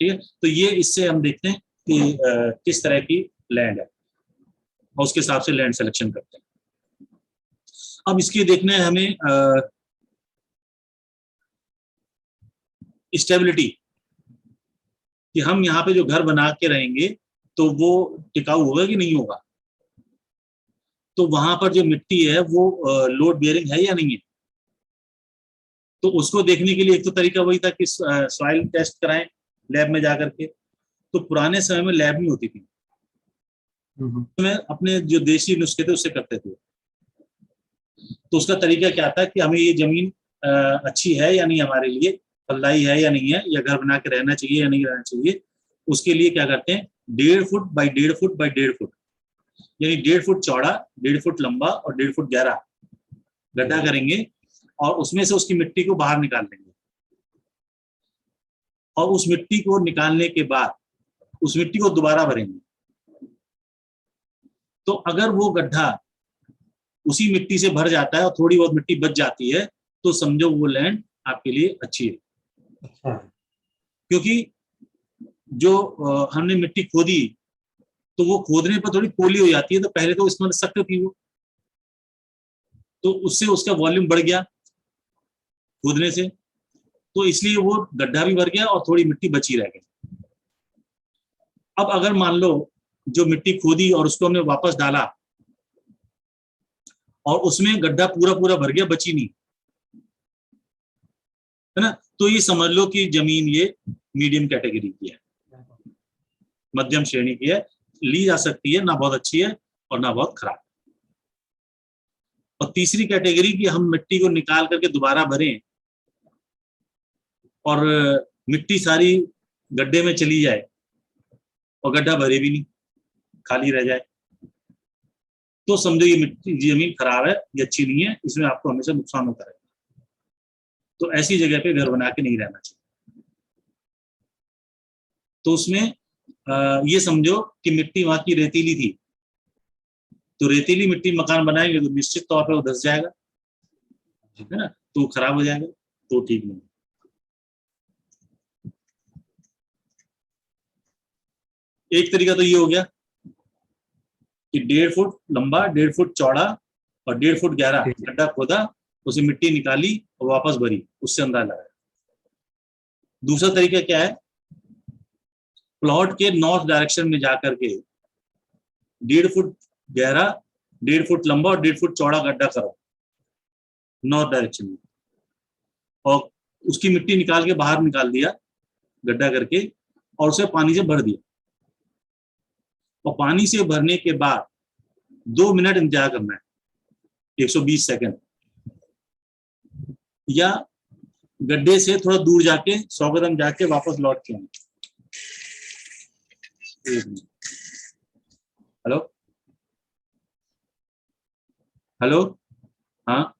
ठीक है, तो ये इससे हम देखते हैं कि किस तरह की लैंड है और उसके हिसाब से लैंड सिलेक्शन करते हैं। अब इसके देखना है हमें स्टेबिलिटी, कि हम यहाँ पे जो घर बना के रहेंगे तो वो टिकाऊ होगा कि नहीं होगा। तो वहां पर जो मिट्टी है वो लोड बेयरिंग है या नहीं है। तो उसको देखने के लिए एक तो तरीका वही था कि सॉइल टेस्ट कराएं लैब में जाकर के। तो पुराने समय में लैब नहीं होती थी, तो मैं अपने जो देसी नुस्खे थे उससे करते थे। तो उसका तरीका क्या था कि हमें ये जमीन अच्छी है या नहीं, हमारे लिए फलदायी है या नहीं है, या घर बना के रहना चाहिए या नहीं रहना चाहिए। उसके लिए क्या करते हैं, 1.5 foot by 1.5 foot by 1.5 foot, यानी 1.5 फुट चौड़ा, 1.5 फुट लंबा और 1.5 फुट गहरा गड्ढा करेंगे और उसमें से उसकी मिट्टी को बाहर निकाल लेंगे। और उस मिट्टी को निकालने के बाद उस मिट्टी को दोबारा भरेंगे। तो अगर वो गड्ढा उसी मिट्टी से भर जाता है और थोड़ी बहुत मिट्टी बच जाती है, तो समझो वो लैंड आपके लिए अच्छी है। अच्छा। क्योंकि जो हमने मिट्टी खोदी, तो वो खोदने पर थोड़ी पोली हो जाती है, तो पहले तो इसमें सख्त थी वो, तो उससे उसका वॉल्यूम बढ़ गया खोदने से, तो इसलिए वो गड्ढा भी भर गया और थोड़ी मिट्टी बची रह गई। अब अगर मान लो जो मिट्टी खोदी और उसको हमने वापस डाला और उसमें गड्ढा पूरा पूरा भर गया, बची नहीं, है ना, तो ये समझ लो कि जमीन ये मीडियम कैटेगरी की है, मध्यम श्रेणी की है, ली जा सकती है, ना बहुत अच्छी है और ना बहुत खराब। और तीसरी कैटेगरी की हम मिट्टी को निकाल करके दोबारा भरें और मिट्टी सारी गड्ढे में चली जाए और गड्ढा भरे भी नहीं, खाली रह जाए, तो समझो ये मिट्टी जमीन खराब है, ये अच्छी नहीं है, इसमें आपको हमेशा नुकसान होता रहेगा। तो ऐसी जगह पे घर बना के नहीं रहना चाहिए। तो उसमें ये समझो कि मिट्टी वहां की रेतीली थी, तो रेतीली मिट्टी मकान बनाएंगे तो निश्चित तौर पर वो धंस जाएगा, है ना, तो खराब हो जाएगा, तो ठीक नहीं। एक तरीका तो ये हो गया कि 1.5 फुट लंबा, 1.5 फुट चौड़ा और 1.5 फुट गहरा गड्ढा खोदा, उसे मिट्टी निकाली और वापस भरी, उससे अंदाजा लगाया। दूसरा तरीका क्या है, प्लॉट के नॉर्थ डायरेक्शन में जाकर के 1.5 फुट गहरा, 1.5 फुट लंबा और 1.5 फुट चौड़ा गड्ढा करो नॉर्थ डायरेक्शन में, और उसकी मिट्टी निकाल के बाहर निकाल दिया गड्ढा करके, और उसे पानी से भर दिया। और पानी से भरने के बाद 2 मिनट इंतजार करना है, 120 सेकंड, या गड्ढे से थोड़ा दूर जाके 100 कदम जाके वापस लौट के आना। हेलो हेलो, हाँ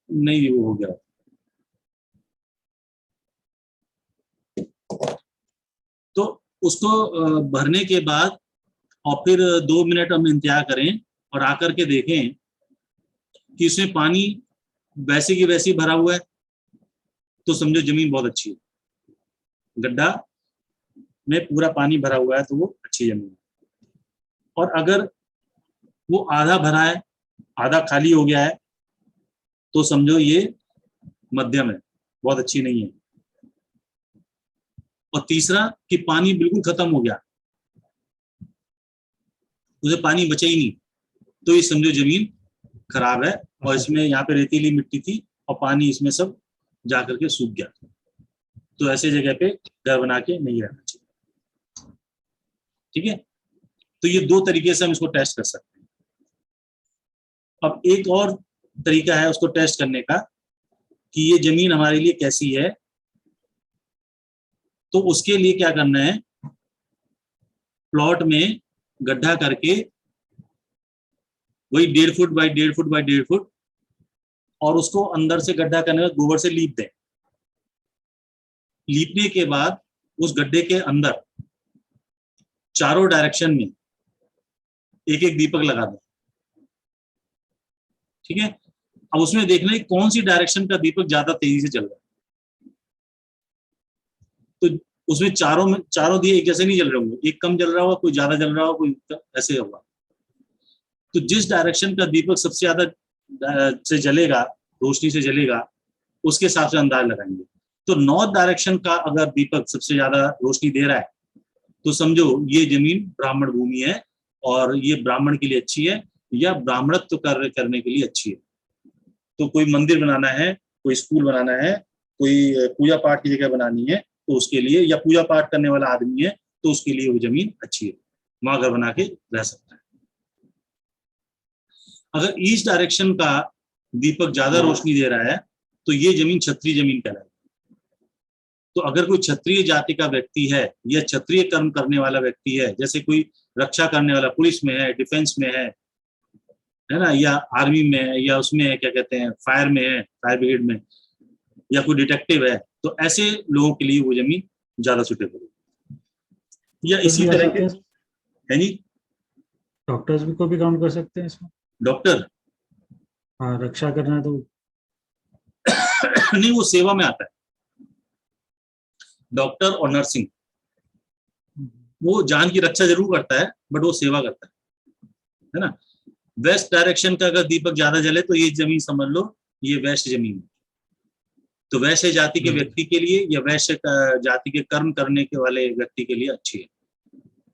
नहीं, वो हो गया। तो उसको भरने के बाद और फिर 2 मिनट हम इंतजार करें और आकर के देखें कि इसमें पानी वैसे की वैसे भरा हुआ है, तो समझो जमीन बहुत अच्छी है। गड्ढा में पूरा पानी भरा हुआ है तो वो अच्छी जमीन है। और अगर वो आधा भरा है, आधा खाली हो गया है, तो समझो ये मध्यम है, बहुत अच्छी नहीं है। और तीसरा कि पानी बिल्कुल खत्म हो गया, उसे पानी बचा ही नहीं, तो ये समझो जमीन खराब है और इसमें यहाँ पे रेतीली मिट्टी थी और पानी इसमें सब जाकर के सूख गया। तो ऐसे जगह पे घर बना के नहीं रहना चाहिए। ठीक है, तो ये 2 तरीके से हम इसको टेस्ट कर सकते हैं। अब एक और तरीका है उसको टेस्ट करने का कि ये जमीन हमारे लिए कैसी है। तो उसके लिए क्या करना है, प्लॉट में गड्ढा करके वही 1.5 foot by 1.5 foot by 1.5 foot, और उसको अंदर से गड्ढा करने में गोबर से लीप दें। लीपने के बाद उस गड्ढे के अंदर चारों डायरेक्शन में एक एक दीपक लगा दें। ठीक है, अब उसमें देखना है कौन सी डायरेक्शन का दीपक ज्यादा तेजी से चल रहा है। तो उसमें चारों दिए एक जैसे नहीं जल रहे होंगे, एक कम जल रहा होगा, कोई ज्यादा जल रहा होगा, कोई ऐसे होगा। तो जिस डायरेक्शन का दीपक सबसे ज्यादा से जलेगा, रोशनी से जलेगा, उसके हिसाब से अंदाज लगाएंगे। तो नॉर्थ डायरेक्शन का अगर दीपक सबसे ज्यादा रोशनी दे रहा है तो समझो ये जमीन ब्राह्मण भूमि है और ये ब्राह्मण के लिए अच्छी है या ब्राह्मणत्व कार्य करने के लिए अच्छी है। तो कोई मंदिर बनाना है, कोई स्कूल बनाना है, कोई पूजा पाठ की जगह बनानी है, तो उसके लिए, या पूजा पाठ करने वाला आदमी है तो उसके लिए वो जमीन अच्छी है, वहां घर बना के रह सकता है। अगर ईस्ट डायरेक्शन का दीपक ज्यादा रोशनी दे रहा है तो ये जमीन क्षत्रिय जमीन कहलाएगी। तो अगर कोई क्षत्रिय जाति का व्यक्ति है या क्षत्रिय कर्म करने वाला व्यक्ति है, जैसे कोई रक्षा करने वाला पुलिस में है, डिफेंस में है ना, या आर्मी में है, या उसमें है क्या कहते हैं फायर में है, फायर ब्रिगेड में, या कोई डिटेक्टिव है, तो ऐसे लोगों के लिए वो जमीन ज्यादा सुटेबल है। या इसी तरह के है जी, डॉक्टर्स भी को भी काउंट कर सकते हैं इसमें। डॉक्टर हाँ, रक्षा करना है तो नहीं, वो सेवा में आता है। डॉक्टर और नर्सिंग, वो जान की रक्षा जरूर करता है बट वो सेवा करता है ना। वेस्ट डायरेक्शन का अगर दीपक ज्यादा जले तो ये जमीन समझ लो ये वैश्य जमीन है। तो वैश्य जाति के व्यक्ति के लिए या वैश्य जाति के कर्म करने के वाले व्यक्ति के लिए अच्छी है।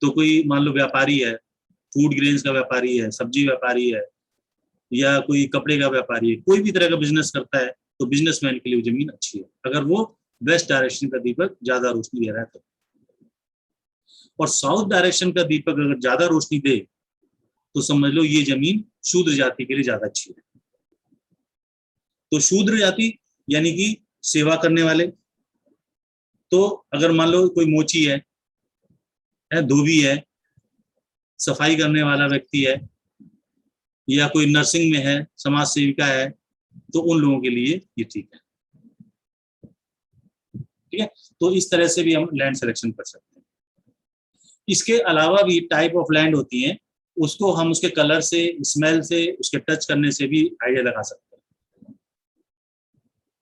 तो कोई मान लो व्यापारी है, फूड ग्रेन्स का व्यापारी है, सब्जी व्यापारी है, या कोई कपड़े का व्यापारी है, कोई भी तरह का बिजनेस करता है, तो बिजनेसमैन के लिए जमीन अच्छी है अगर वो वेस्ट डायरेक्शन का दीपक ज्यादा रोशनी दे रहा है तो। और साउथ डायरेक्शन का दीपक अगर ज्यादा रोशनी दे तो समझ लो ये जमीन शूद्र जाति के लिए ज्यादा अच्छी है। तो शूद्र जाति यानी कि सेवा करने वाले, तो अगर मान लो कोई मोची है, धोबी है, सफाई करने वाला व्यक्ति है, या कोई नर्सिंग में है, समाज सेविका है, तो उन लोगों के लिए ये ठीक है। ठीक है, तो इस तरह से भी हम लैंड सिलेक्शन कर सकते हैं। इसके अलावा भी टाइप ऑफ लैंड होती हैं, उसको हम उसके कलर से, स्मेल से, उसके टच करने से भी आइडिया लगा सकते हैं।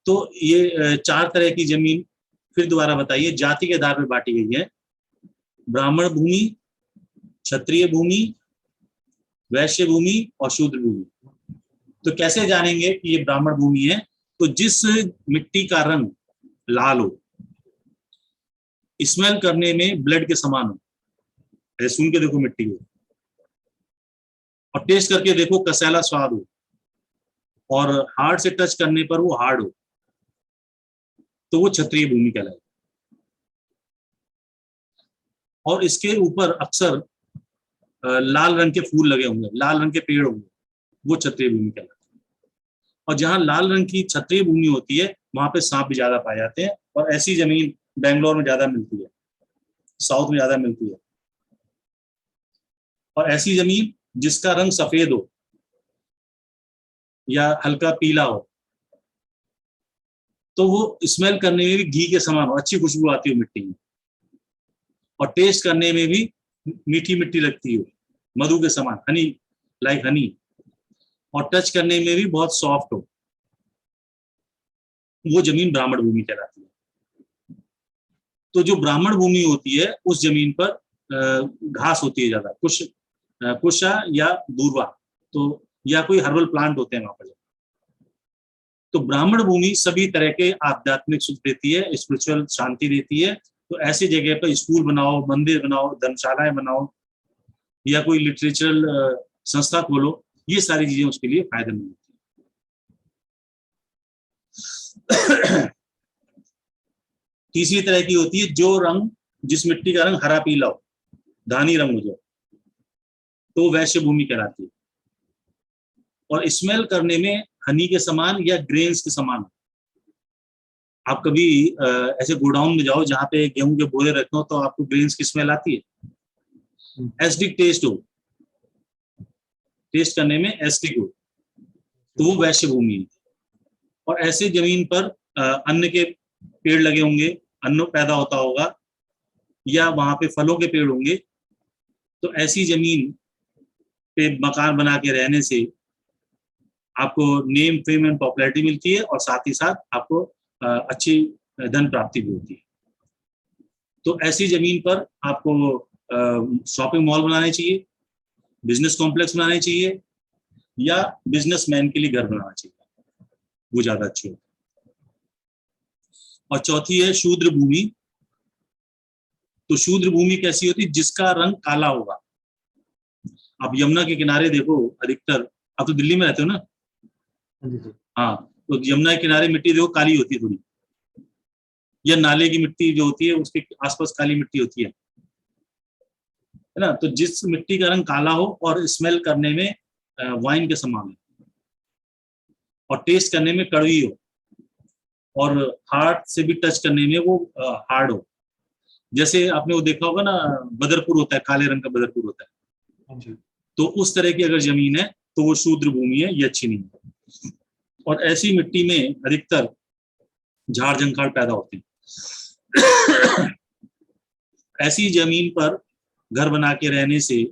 तो ये 4 तरह की जमीन फिर दोबारा बताइए जाति के आधार पर बांटी गई है। ब्राह्मण भूमि, क्षत्रिय भूमि, वैश्य भूमि और शूद्र भूमि। तो कैसे जानेंगे कि ये ब्राह्मण भूमि है? तो जिस मिट्टी का रंग लाल हो, स्मेल करने में ब्लड के समान हो, ऐसे सुन के देखो मिट्टी हो, और टेस्ट करके देखो कसैला स्वाद हो, और हार्ड से टच करने पर वो हार्ड हो, तो वो क्षत्रिय भूमि कहलाएगी। और इसके ऊपर अक्सर लाल रंग के फूल लगे होंगे, लाल रंग के पेड़ होंगे, वो क्षत्रिय भूमि कहलाती है। और जहां लाल रंग की क्षत्रिय भूमि होती है वहां पे सांप भी ज्यादा पाए जाते हैं, और ऐसी जमीन बेंगलोर में ज्यादा मिलती है, साउथ में ज्यादा मिलती है। और ऐसी जमीन जिसका रंग सफेद हो या हल्का पीला हो, तो वो स्मेल करने में भी घी के समान हो, अच्छी खुशबू आती है मिट्टी में, और टेस्ट करने में भी मीठी मिट्टी लगती हो, मधु के समान, हनी, लाइक हनी, और टच करने में भी बहुत सॉफ्ट हो, वो जमीन ब्राह्मण भूमि कहलाती है। तो जो ब्राह्मण भूमि होती है उस जमीन पर घास होती है ज्यादा, कुशा या दूर्वा, तो या कोई हर्बल प्लांट होते हैं वहां पर। तो ब्राह्मण भूमि सभी तरह के आध्यात्मिक सुख देती है, स्पिरिचुअल शांति देती है। तो ऐसी जगह पर स्कूल बनाओ, मंदिर बनाओ, धर्मशालाएं बनाओ, या कोई लिटरेचरल संस्था खोलो, ये सारी चीजें उसके लिए फायदेमंद होती है। तीसरी तरह की होती है जो रंग, जिस मिट्टी का रंग हरा पीला हो, धानी रंग हो जाए, तो वैश्य भूमि कहलाती है। और स्मेल करने में हनी के समान या ग्रेन्स के समान। आप कभी ऐसे गोडाउन में जाओ जहां पे गेहूं के बोरे रखते हो, तो आपको ग्रेन्स की स्मेल आती है, एसिडिक टेस्ट हो, टेस्ट करने में एसिडिक हो, तो वो वैश्य भूमि है। और ऐसे जमीन पर अन्न के पेड़ लगे होंगे, अन्न पैदा होता होगा, या वहां पे फलों के पेड़ होंगे, तो ऐसी जमीन पे मकान बना के रहने से आपको नेम, फेम एंड पॉपुलैरिटी मिलती है, और साथ ही साथ आपको अच्छी धन प्राप्ति भी होती है। तो ऐसी जमीन पर आपको शॉपिंग मॉल बनाने चाहिए, बिजनेस कॉम्प्लेक्स बनाने चाहिए, या बिजनेसमैन के लिए घर बनाना चाहिए, वो ज्यादा अच्छी होती है। और चौथी है शूद्र भूमि। तो शूद्र भूमि कैसी होती है? जिसका रंग काला होगा। आप यमुना के किनारे देखो, अधिकतर, आप तो दिल्ली में रहते हो ना, हाँ, तो यमुना के किनारे मिट्टी देखो काली होती है थोड़ी, या नाले की मिट्टी जो होती है उसके आसपास काली मिट्टी होती है ना। तो जिस मिट्टी का रंग काला हो और स्मेल करने में वाइन के समान है, और टेस्ट करने में कड़वी हो, और हार्ट से भी टच करने में वो हार्ड हो, जैसे आपने वो देखा होगा ना, बदरपुर होता है, काले रंग का बदरपुर होता है, तो उस तरह की अगर जमीन है तो वो शूद्र भूमि है, ये अच्छी नहीं है। और ऐसी मिट्टी में अधिकतर झाड़ जंखाड़ पैदा होते हैं। ऐसी जमीन पर घर बना के रहने से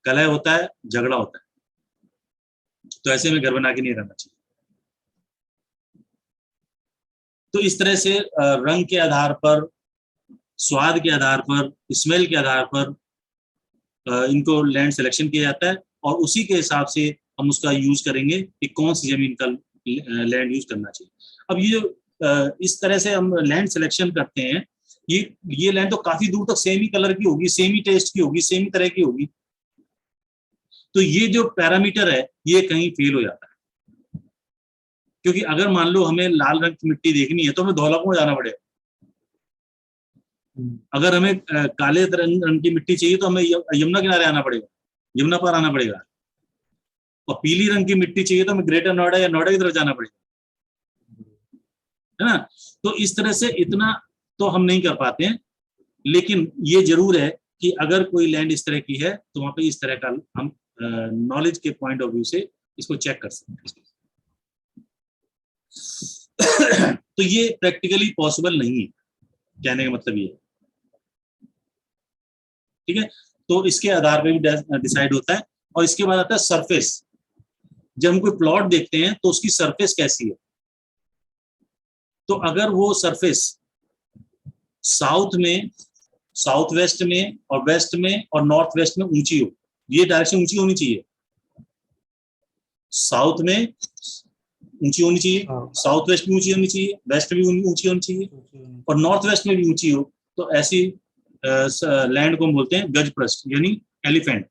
कलह होता है, झगड़ा होता है, तो ऐसे में घर बना के नहीं रहना चाहिए। तो इस तरह से रंग के आधार पर, स्वाद के आधार पर, स्मेल के आधार पर इनको लैंड सिलेक्शन किया जाता है, और उसी के हिसाब से हम उसका यूज करेंगे कि कौन सी जमीन का लैंड यूज करना चाहिए। अब ये इस तरह से हम लैंड सिलेक्शन करते हैं, ये लैंड तो काफी दूर तक सेम ही कलर की होगी, सेम ही टेस्ट की होगी, सेम ही तरह की होगी, तो ये जो पैरामीटर है ये कहीं फेल हो जाता है। क्योंकि अगर मान लो हमें लाल रंग की मिट्टी देखनी है तो हमें धौलाकुंड जाना पड़ेगा। अगर हमें काले रंग की मिट्टी चाहिए तो हमें यमुना किनारे आना पड़ेगा, यमुना पार आना पड़ेगा। और पीली रंग की मिट्टी चाहिए तो हमें ग्रेटर नोएडा या नोएडा की तरफ जाना पड़ेगा, है ना। तो इस तरह से इतना तो हम नहीं कर पाते हैं, लेकिन ये जरूर है कि अगर कोई लैंड इस तरह की है तो वहां पे इस तरह का हम नॉलेज के पॉइंट ऑफ व्यू से इसको चेक कर सकते हैं। तो ये प्रैक्टिकली पॉसिबल नहीं है, कहने का मतलब ये है, ठीक है। तो इसके आधार पे भी डिसाइड होता है। और इसके बाद आता है सरफेस। जब हम कोई प्लॉट देखते हैं तो उसकी सरफेस कैसी है। तो अगर वो सरफेस साउथ में, साउथ वेस्ट में और वेस्ट में और नॉर्थ वेस्ट में ऊंची हो, ये डायरेक्शन ऊंची होनी चाहिए, साउथ में ऊंची होनी चाहिए, हाँ। साउथ वेस्ट भी ऊंची होनी चाहिए, वेस्ट भी ऊंची होनी चाहिए, और नॉर्थ वेस्ट में भी ऊंची हो। तो ऐसी लैंड को हम बोलते हैं गज पृष्ठ यानी एलिफेंट।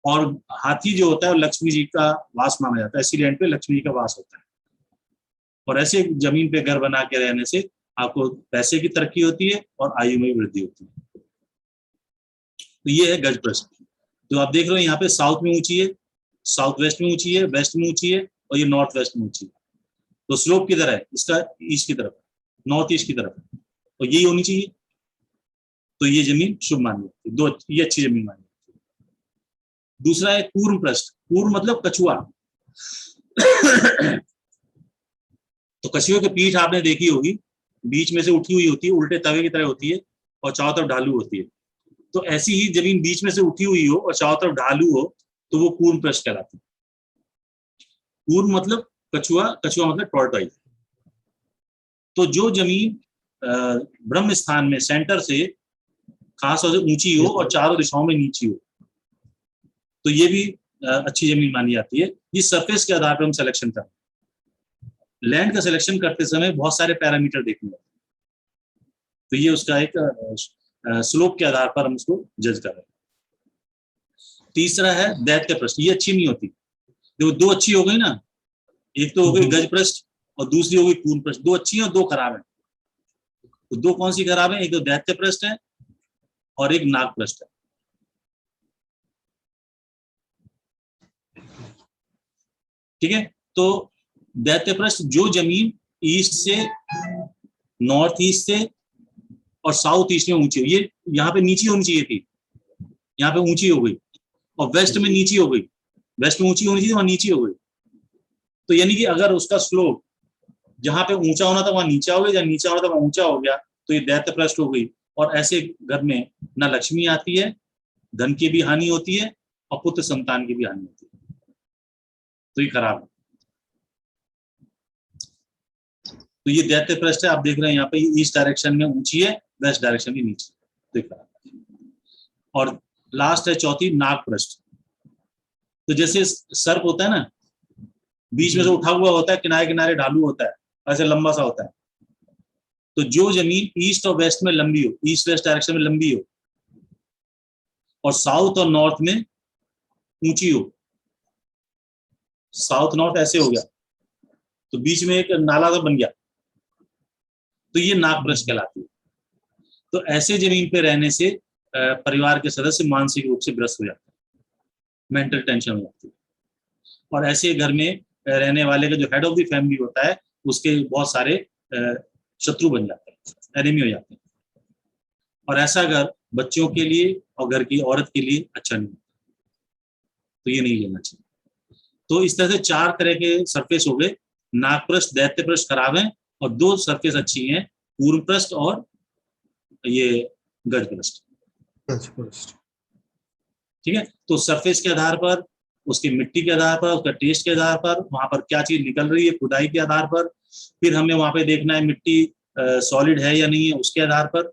और हाथी जो होता है वो लक्ष्मी जी का वास माना जाता है, ऐसी लैंड पे लक्ष्मी जी का वास होता है। और ऐसे जमीन पे घर बना के रहने से आपको पैसे की तरक्की होती है और आयु में वृद्धि होती है। तो ये है गज पृष्ठ। तो आप देख रहे हो यहाँ पे साउथ में ऊंची है, साउथ वेस्ट में ऊंची है, वेस्ट में ऊंची है, और ये नॉर्थ वेस्ट में ऊंची है। तो स्लोप किधर है इसका? ईस्ट की तरफ, नॉर्थ ईस्ट की तरफ, तो यही होनी चाहिए। तो ये जमीन शुभ मानी जाती है, दो ये अच्छी जमीन मानी जाती है। दूसरा है कूर्म पृष्ठ। कूर्म मतलब कछुआ। तो कछुए की पीठ आपने देखी होगी, बीच में से उठी हुई होती है, उल्टे तवे की तरह होती है, और चारों तरफ ढालू होती है। तो ऐसी ही जमीन बीच में से उठी हुई हो और चारों तरफ ढालू हो तो वो कूर्म पृष्ठ कहलाती है। कूर्म मतलब कछुआ, कछुआ मतलब टॉर्टॉइज। तो जो जमीन ब्रह्म स्थान में सेंटर से खास तौर से ऊंची हो और चारों दिशाओं में नीची हो, तो ये भी अच्छी जमीन मानी जाती है। इस सरफेस के आधार पर हम सिलेक्शन करते हैं। लैंड का सिलेक्शन करते समय बहुत सारे पैरामीटर देखने होते हैं, तो ये उसका एक स्लोप के आधार पर हम उसको जज कर रहे हैं। तीसरा है दैत्य पृष्ठ। ये अच्छी नहीं होती। देखो दो अच्छी हो गई ना, एक तो हो गई गज पृष्ठ और दूसरी हो गई कूर्म पृष्ठ। दो अच्छी है और दो खराब है। तो दो कौन सी खराब है? एक तो दैत्य पृष्ठ है और एक नाग पृष्ठ है। ठीक है, तो दैत्य पृष्ठ जो जमीन ईस्ट से, नॉर्थ ईस्ट से और साउथ ईस्ट में ऊंची हो, ये यहाँ पे नीची होनी चाहिए थी, यहाँ पे ऊंची हो गई, और वेस्ट में नीची हो गई। वेस्ट में ऊंची होनी चाहिए, वहां नीची हो गई। तो यानी कि अगर उसका स्लोप जहां पे ऊंचा होना था वहां नीचा हो गया, जहां नीचा होना था वहां ऊंचा हो गया, तो ये दैत्य पृष्ठ हो गई। और ऐसे घर में ना लक्ष्मी आती है, धन की भी हानि होती है, और पुत्र संतान की भी हानि होती है। तो ये खराब है। तो ये दैत्य पृष्ठ है, आप देख रहे हैं यहाँ पे ईस्ट डायरेक्शन में ऊंची है, वेस्ट डायरेक्शन में नीचे, तो ये खराब है। और लास्ट है चौथी नाग पृष्ठ। तो जैसे सर्प होता है ना, बीच में से उठा हुआ होता है, किनारे किनारे ढालू होता है, ऐसे लंबा सा होता है। तो जो जमीन ईस्ट और वेस्ट में लंबी हो, ईस्ट वेस्ट डायरेक्शन में लंबी हो, और साउथ और नॉर्थ में ऊंची हो, साउथ नॉर्थ ऐसे हो गया, तो बीच में एक नाला सा बन गया, तो ये नाग पृष्ठ कहलाती है। तो ऐसे जमीन पे रहने से परिवार के सदस्य मानसिक रूप से ग्रस्त हो जाते हैं, मेंटल टेंशन हो जाती है। और ऐसे घर में रहने वाले का जो हेड ऑफ द फैमिली होता है, उसके बहुत सारे शत्रु बन जाते हैं, एनिमी हो जाते हैं। और ऐसा घर बच्चों के लिए और घर की औरत के लिए अच्छा नहीं, तो ये नहीं लेना चाहिए। तो इस तरह से चार तरह के सरफेस हो गए। नागपृष्ठ, दैत्य पृष्ठ खराब है, और दो सरफेस अच्छी हैं, पूर्व पृष्ठ और ये गज पृष्ठ। ठीक है, तो सरफेस के आधार पर, उसकी मिट्टी के आधार पर, उसका टेस्ट के आधार पर, वहां पर क्या चीज निकल रही है खुदाई के आधार पर, फिर हमें वहां पे देखना है मिट्टी सॉलिड है या नहीं है, उसके आधार पर,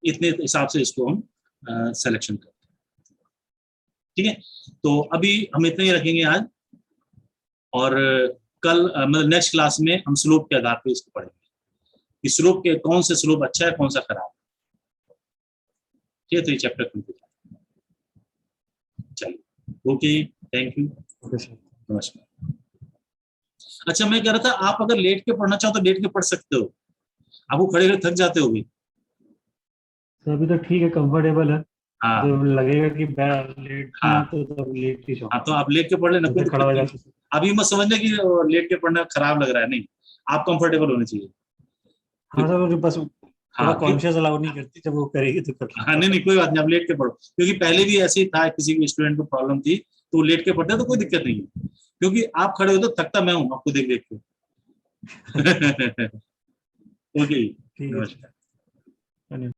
इतने हिसाब से इसको हम सिलेक्शन करते हैं। ठीक है, तो अभी हम इतने ही रखेंगे आज, और कल मतलब नेक्स्ट क्लास में हम स्लोप के आधार पर इसको पढ़ेंगे कि स्लोप के कौन से स्लोप अच्छा है, कौन सा खराब है। ठीक है, तो ये चैप्टर कंप्लीट। चलिए, ओके, थैंक यू, नमस्कार। अच्छा, मैं कह रहा था, आप अगर लेट के पढ़ना चाहो तो लेट के पढ़ सकते हो, आपको खड़े खड़े थक जाते होगे। तो अभी तो ठीक है, कंफर्टेबल है। हाँ जब लगेगा कि लेटना हाँ है तो तब लेट ही हाँ, तो आप लेट के पढ़ लेना, कोई खड़ा दिक्कत हो नहीं। जाते। अभी मत समझना कि लेट के पढ़ना खराब लग रहा है, नहीं, आप कंफर्टेबल होने चाहिए। हाँ सर, बस थोड़ा हाँ कॉन्शियस अलाउ नहीं करती, जब वो करेगी तो कर हाँ, लूंगा। नहीं नहीं, कोई बात नहीं, आप लेट के पढ़ो, क्योंकि पहले भी ऐसे ही था, किसी भी स्टूडेंट को प्रॉब्लम थी, तो वो लेट के पढ़ते तो कोई दिक्कत नहीं है, क्योंकि आप खड़े हो तो थकता मैं हूँ आपको देख देख के। ओके, ठीक है। नमस्कार। धन्यवाद।